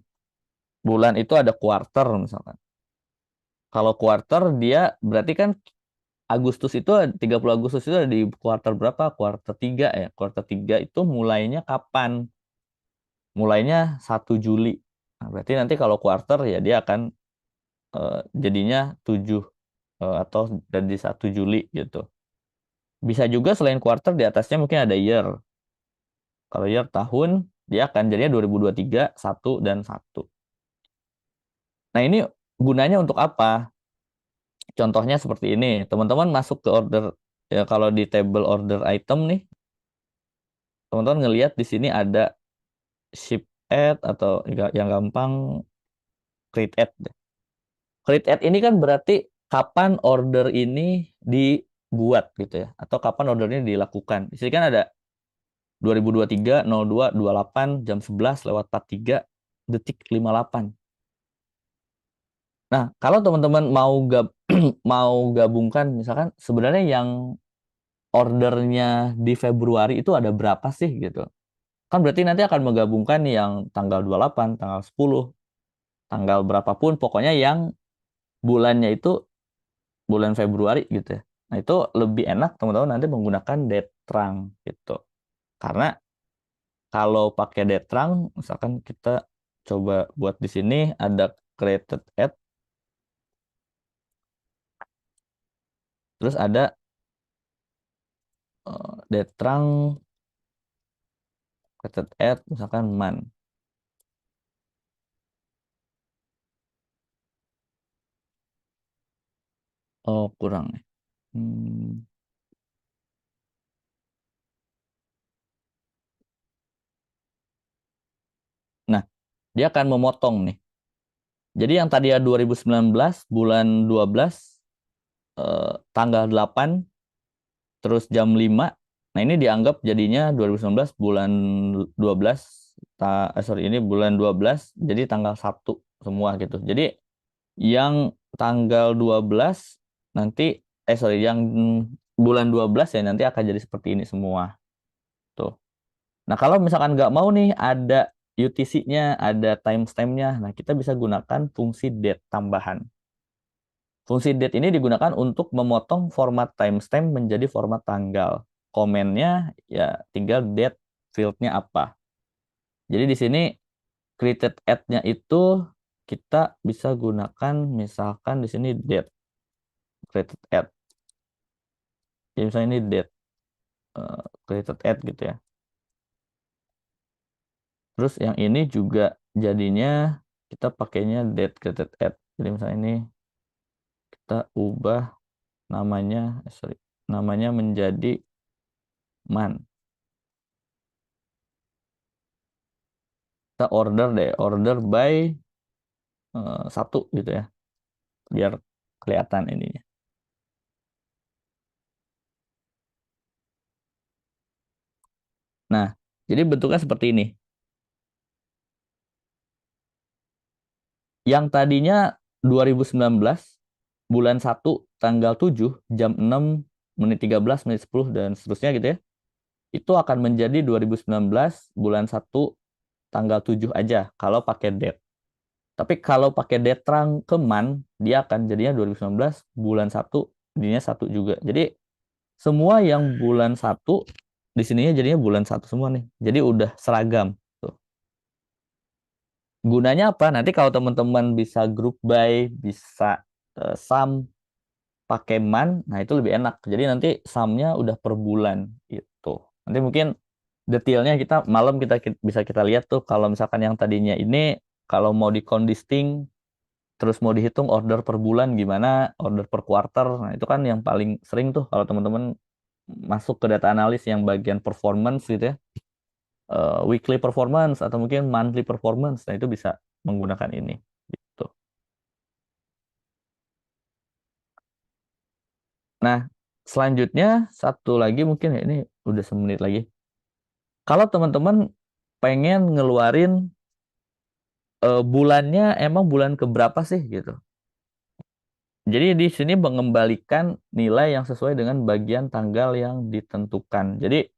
bulan itu ada quarter misalkan. Kalau quarter dia berarti kan Agustus itu 30 Agustus itu ada di kuartal berapa? Kuartal 3 ya. Kuartal 3 itu mulainya kapan? Mulainya 1 Juli. Nah, berarti nanti kalau quarter ya dia akan jadinya 7 atau dari 1 Juli gitu. Bisa juga selain quarter di atasnya mungkin ada year. Kalau year tahun dia akan jadinya 2023 1 dan 1. Nah, ini gunanya untuk apa? Contohnya seperti ini. Teman-teman masuk ke order ya kalau di table order item nih, teman-teman ngelihat di sini ada ship add atau yang gampang create add deh. Create add ini kan berarti kapan order ini dibuat gitu ya atau kapan order ini dilakukan. Di sini kan ada 2023 02 28 jam 11 lewat 43 detik 58. Nah, kalau teman-teman mau gabungkan misalkan sebenarnya yang ordernya di Februari itu ada berapa sih gitu. Kan berarti nanti akan menggabungkan yang tanggal 28, tanggal 10, tanggal berapapun pokoknya yang bulannya itu bulan Februari gitu ya. Nah, itu lebih enak teman-teman nanti menggunakan Detrang gitu. Karena kalau pakai Detrang, misalkan kita coba buat di sini ada created add, terus ada Detrang created add, misalkan man. Oh, kurang nih. Hmm. Nah, dia akan memotong nih. Jadi yang tadi ya 2019 bulan 12 tanggal 8 terus jam 5. Nah, ini dianggap jadinya 2019 bulan 12 sorry ini bulan 12 jadi tanggal 1 semua gitu. Jadi yang tanggal 12 nanti sorry yang bulan 12 ya nanti akan jadi seperti ini semua tuh. Nah, kalau misalkan nggak mau nih ada UTC-nya, ada timestamp-nya, nah kita bisa gunakan fungsi date tambahan. Fungsi date ini digunakan untuk memotong format timestamp menjadi format tanggal. Komennya ya tinggal date field-nya apa. Jadi di sini created add-nya itu kita bisa gunakan misalkan di sini date created add. Jadi misalnya ini date created add gitu ya. Terus yang ini juga jadinya kita pakainya date created add. Jadi misalnya ini kita ubah namanya, sorry, namanya menjadi man. Kita order deh, order by 1 gitu ya, biar kelihatan ininya. Nah, jadi bentuknya seperti ini. Yang tadinya 2019 bulan 1 tanggal 7 jam 6 menit 13 menit 10 dan seterusnya gitu ya. Itu akan menjadi 2019 bulan 1 tanggal 7 aja kalau pakai date. Tapi kalau pakai date terang ke man, dia akan jadinya 2019 bulan 1 jadinya 1 juga. Jadi semua yang bulan 1 di sininya jadinya bulan 1 semua nih. Jadi udah seragam tuh. Gunanya apa? Nanti kalau teman-teman bisa group by, bisa sum pakai man, nah itu lebih enak. Jadi nanti sumnya udah per bulan itu. Nanti mungkin detailnya kita malam bisa kita lihat tuh kalau misalkan yang tadinya ini kalau mau dikondisting terus mau dihitung order per bulan gimana, order per quarter. Nah, itu kan yang paling sering tuh kalau teman-teman masuk ke data analis yang bagian performance gitu ya. Weekly performance atau mungkin monthly performance. Nah, itu bisa menggunakan ini gitu. Nah, selanjutnya satu lagi mungkin ya ini udah semenit lagi. Kalau teman-teman pengen ngeluarin bulannya emang bulan keberapa sih gitu. Jadi di sini mengembalikan nilai yang sesuai dengan bagian tanggal yang ditentukan. Jadi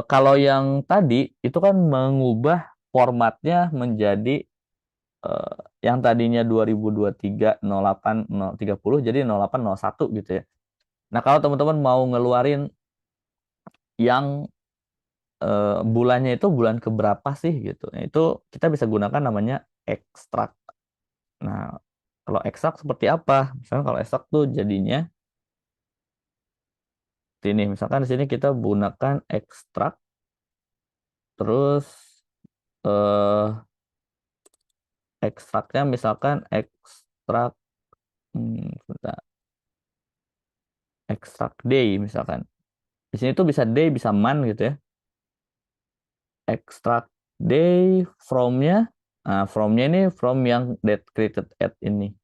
kalau yang tadi itu kan mengubah formatnya menjadi eh, yang tadinya 2023 08 030 jadi 0801 gitu ya. Nah, kalau teman-teman mau ngeluarin yang bulannya itu bulan keberapa sih gitu. Nah, itu kita bisa gunakan namanya ekstrak. Nah, kalau ekstrak seperti apa? Misalnya kalau ekstrak tuh jadinya ini misalkan di sini kita gunakan ekstrak terus eh ekstraknya misalkan ekstrak sebentar, ekstrak day misalkan. Di sini tuh bisa day bisa month gitu ya. Ekstrak day from-nya, nah from-nya ini from yang date created at ini.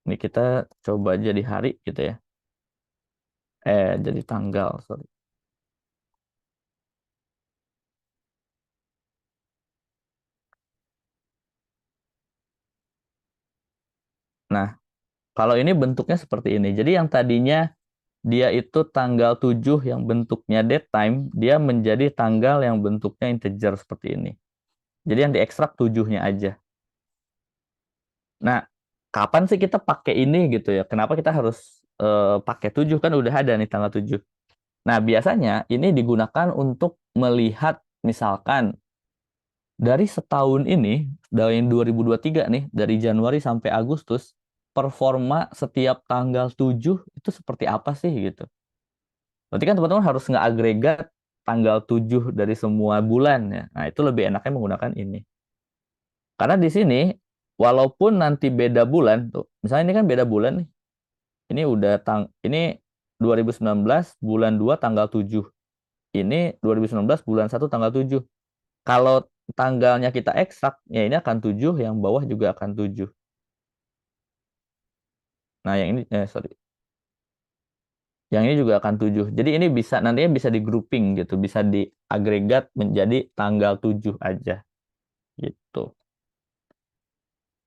Ini kita coba jadi hari gitu ya. Jadi tanggal, sorry. Nah, kalau ini bentuknya seperti ini. Jadi yang tadinya dia itu tanggal 7 yang bentuknya date time, dia menjadi tanggal yang bentuknya integer seperti ini. Jadi yang diekstrak 7-nya aja. Nah, kapan sih kita pakai ini gitu ya? Kenapa kita harus pakai 7 kan udah ada nih tanggal 7. Nah, biasanya ini digunakan untuk melihat misalkan dari setahun ini, dari 2023 nih, dari Januari sampai Agustus, performa setiap tanggal 7 itu seperti apa sih gitu. Berarti kan teman-teman harus ngeagregat tanggal 7 dari semua bulan ya. Nah, itu lebih enaknya menggunakan ini. Karena di sini, walaupun nanti beda bulan, tuh, misalnya ini kan beda bulan nih. Ini 2019 bulan 2 tanggal 7. Ini 2019 bulan 1 tanggal 7. Kalau tanggalnya kita eksak, ya ini akan 7, yang bawah juga akan 7. Nah, yang ini, sorry. Yang ini juga akan 7. Jadi ini bisa, nantinya bisa di grouping gitu, bisa diagregat menjadi tanggal 7 aja gitu.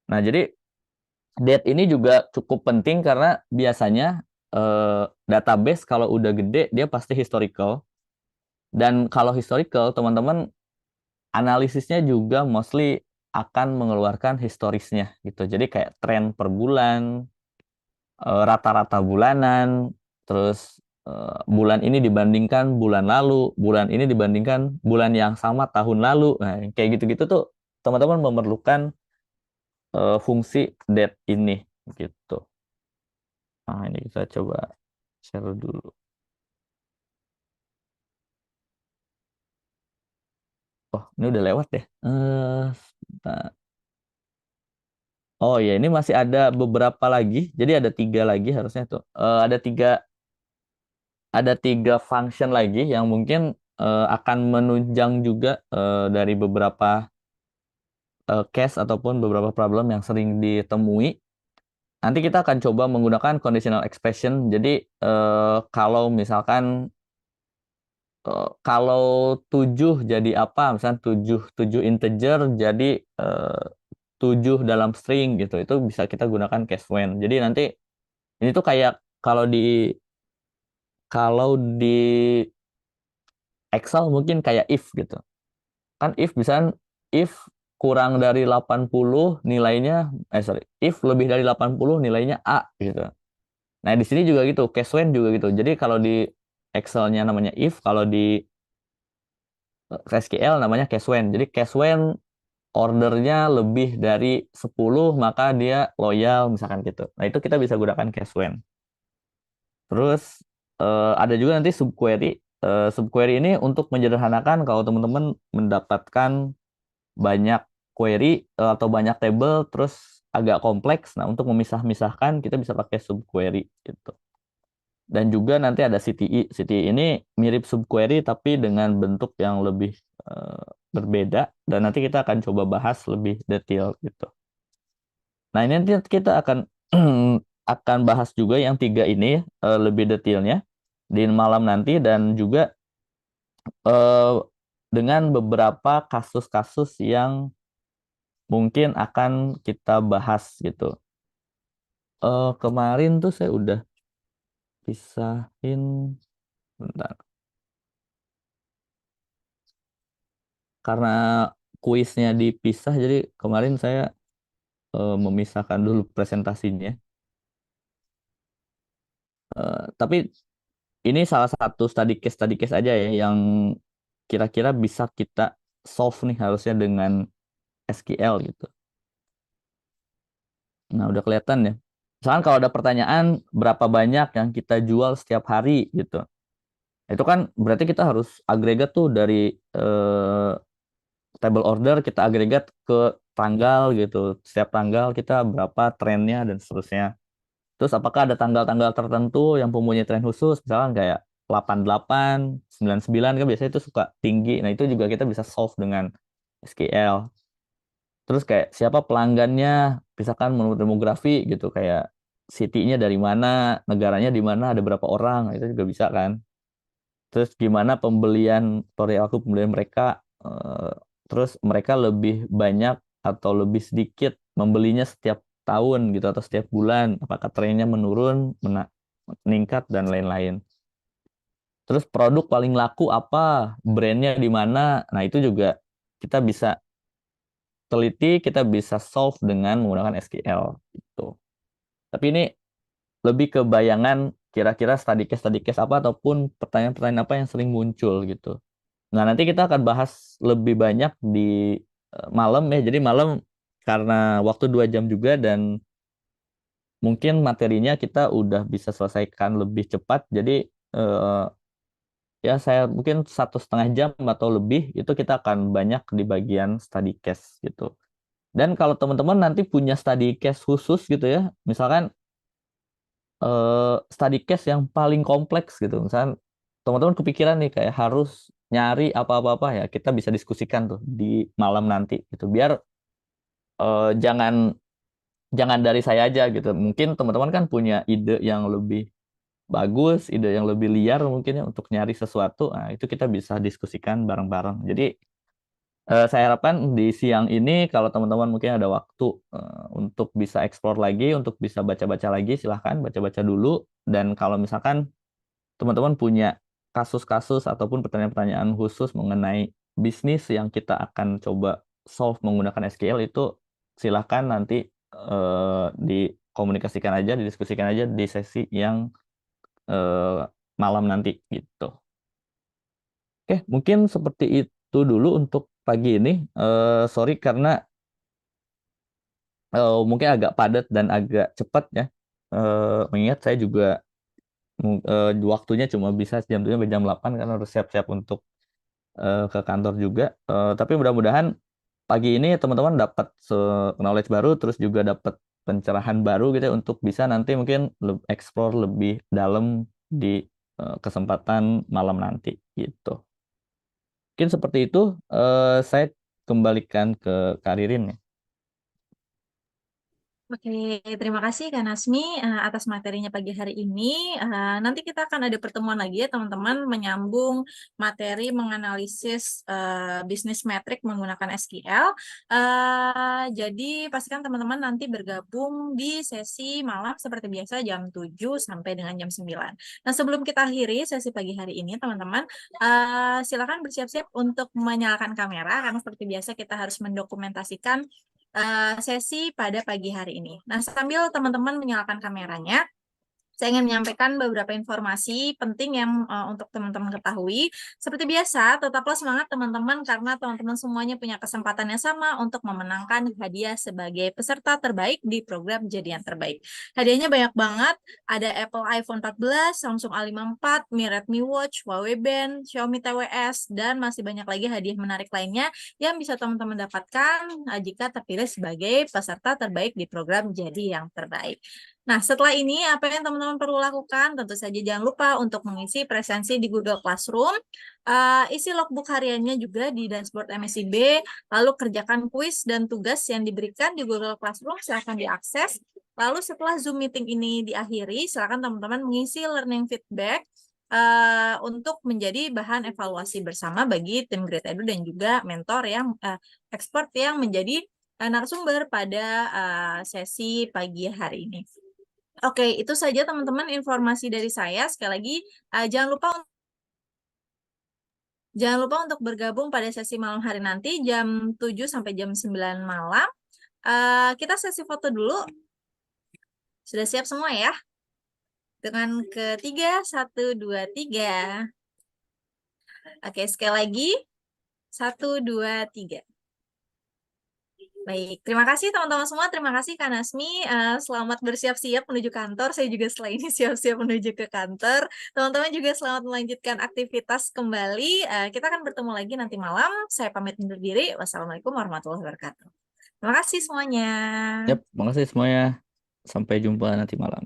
Nah, jadi date ini juga cukup penting karena biasanya database kalau udah gede, dia pasti historical. Dan kalau historical, teman-teman analisisnya juga mostly akan mengeluarkan historisnya gitu. Jadi kayak tren per bulan, rata-rata bulanan, terus bulan ini dibandingkan bulan lalu, bulan ini dibandingkan bulan yang sama tahun lalu. Nah, kayak gitu-gitu tuh teman-teman memerlukan fungsi date ini gitu. Nah, ini kita coba share dulu. Oh, ini udah lewat ya. Sebentar. Oh ya, ini masih ada beberapa lagi. Jadi ada 3 lagi harusnya tuh. Ada tiga function lagi yang mungkin akan menunjang juga dari beberapa case ataupun beberapa problem yang sering ditemui. Nanti kita akan coba menggunakan conditional expression. Jadi kalau misalkan kalau 7 jadi apa? Misalkan 7 7 integer jadi 7 dalam string gitu. Itu bisa kita gunakan case when. Jadi nanti ini tuh kayak kalau di kalau di Excel mungkin kayak if gitu. Kan if bisa if kurang dari 80 nilainya if lebih dari 80 nilainya A gitu. Nah, di sini juga gitu, case when juga gitu. Jadi kalau di Excel-nya namanya if, kalau di SQL namanya case when. Jadi case when ordernya lebih dari 10 maka dia loyal misalkan gitu. Nah, itu kita bisa gunakan case when. Terus ada juga nanti subquery. Subquery ini untuk menyederhanakan kalau teman-teman mendapatkan banyak query atau banyak table terus agak kompleks. Nah, untuk memisah-misahkan kita bisa pakai subquery gitu. Dan juga nanti ada CTI. CTI ini mirip subquery tapi dengan bentuk yang lebih berbeda dan nanti kita akan coba bahas lebih detail gitu. Nah, ini nanti kita akan akan bahas juga yang 3 ini lebih detailnya di malam nanti dan juga eh, dengan beberapa kasus-kasus yang mungkin akan kita bahas gitu. Kemarin tuh saya udah pisahin, bentar. Karena kuisnya dipisah, jadi kemarin saya memisahkan dulu presentasinya. Tapi ini salah satu study case aja ya yang kira-kira bisa kita solve nih harusnya dengan SQL gitu. Nah, udah kelihatan ya. Misalkan kalau ada pertanyaan berapa banyak yang kita jual setiap hari gitu. Itu kan berarti kita harus agregat tuh dari eh, table order kita agregat ke tanggal gitu. Setiap tanggal kita berapa trennya dan seterusnya. Terus apakah ada tanggal-tanggal tertentu yang mempunyai tren khusus, misalkan kayak 88, 99 kan biasanya itu suka tinggi. Nah, itu juga kita bisa solve dengan SQL. Terus kayak siapa pelanggannya, misalkan menurut demografi gitu, kayak city-nya dari mana, negaranya di mana, ada berapa orang, nah, itu juga bisa kan. Terus gimana perilaku pembelian mereka, eh, terus mereka lebih banyak atau lebih sedikit membelinya setiap tahun gitu atau setiap bulan, apakah trennya menurun, meningkat dan lain-lain. Terus produk paling laku apa, brandnya di mana, nah itu juga kita bisa teliti, kita bisa solve dengan menggunakan SQL. gitu. Tapi ini lebih ke bayangan kira-kira study case apa ataupun pertanyaan-pertanyaan apa yang sering muncul gitu. Nah, nanti kita akan bahas lebih banyak di malam ya. Jadi malam karena waktu 2 jam juga dan mungkin materinya kita udah bisa selesaikan lebih cepat. Jadi eh, ya saya mungkin 1,5 jam atau lebih itu kita akan banyak di bagian study case gitu. Dan kalau teman-teman nanti punya study case khusus gitu ya, misalkan study case yang paling kompleks gitu. Misalkan teman-teman kepikiran nih kayak harus nyari apa-apa ya, kita bisa diskusikan tuh di malam nanti gitu. Biar jangan jangan dari saya aja gitu. Mungkin teman-teman kan punya ide yang lebih bagus, ide yang lebih liar mungkin ya untuk nyari sesuatu. Nah, itu kita bisa diskusikan bareng-bareng. Jadi saya harapkan di siang ini kalau teman-teman mungkin ada waktu untuk bisa explore lagi, untuk bisa baca-baca lagi, silahkan baca-baca dulu. Dan kalau misalkan teman-teman punya kasus-kasus ataupun pertanyaan-pertanyaan khusus mengenai bisnis yang kita akan coba solve menggunakan SQL itu silahkan nanti dikomunikasikan aja, didiskusikan aja di sesi yang eh, malam nanti gitu. Oke, mungkin seperti itu dulu untuk pagi ini. Sorry karena mungkin agak padat dan agak cepat ya. Mengingat saya juga waktunya cuma bisa jam 8 karena harus siap-siap untuk ke kantor juga. Tapi mudah-mudahan pagi ini teman-teman dapat knowledge baru, terus juga dapat pencerahan baru gitu ya, untuk bisa nanti mungkin explore lebih dalam di kesempatan malam nanti gitu. Mungkin seperti itu. Saya kembalikan ke Karirin ya. Oke, terima kasih Kak Nasmi atas materinya pagi hari ini. Nanti kita akan ada pertemuan lagi ya teman-teman menyambung materi menganalisis bisnis metrik menggunakan SQL. Jadi pastikan teman-teman nanti bergabung di sesi malam seperti biasa jam 7 sampai dengan jam 9. Nah, sebelum kita akhiri sesi pagi hari ini teman-teman, silakan bersiap-siap untuk menyalakan kamera karena seperti biasa kita harus mendokumentasikan sesi pada pagi hari ini. Nah, sambil teman-teman menyalakan kameranya, saya ingin menyampaikan beberapa informasi penting yang untuk teman-teman ketahui. Seperti biasa, tetaplah semangat teman-teman karena teman-teman semuanya punya kesempatan yang sama untuk memenangkan hadiah sebagai peserta terbaik di program Jadi Yang Terbaik. Hadiahnya banyak banget, ada Apple iPhone 14, Samsung A54, Mi Redmi Watch, Huawei Band, Xiaomi TWS, dan masih banyak lagi hadiah menarik lainnya yang bisa teman-teman dapatkan jika terpilih sebagai peserta terbaik di program Jadi Yang Terbaik. Nah, setelah ini apa yang teman-teman perlu lakukan? Tentu saja jangan lupa untuk mengisi presensi di Google Classroom, isi logbook hariannya juga di dashboard MSIB, lalu kerjakan kuis dan tugas yang diberikan di Google Classroom, silahkan diakses. Lalu setelah Zoom meeting ini diakhiri, silakan teman-teman mengisi learning feedback untuk menjadi bahan evaluasi bersama bagi tim Great Edu dan juga mentor yang expert yang menjadi narasumber pada sesi pagi hari ini. Oke, itu saja teman-teman informasi dari saya. Sekali lagi, jangan lupa untuk bergabung pada sesi malam hari nanti jam 7 sampai jam 9 malam. Kita sesi foto dulu. Sudah siap semua ya? Dengan ketiga, 1, 2, 3. Oke, sekali lagi. 1, 2, 3. Baik, terima kasih teman-teman semua. Terima kasih Kak Nasmi. Selamat bersiap-siap menuju kantor. Saya juga setelah ini siap-siap menuju ke kantor. Teman-teman juga selamat melanjutkan aktivitas kembali. Kita akan bertemu lagi nanti malam. Saya pamit undur diri. Wassalamualaikum warahmatullahi wabarakatuh. Terima kasih semuanya. Yap, makasih semuanya. Sampai jumpa nanti malam.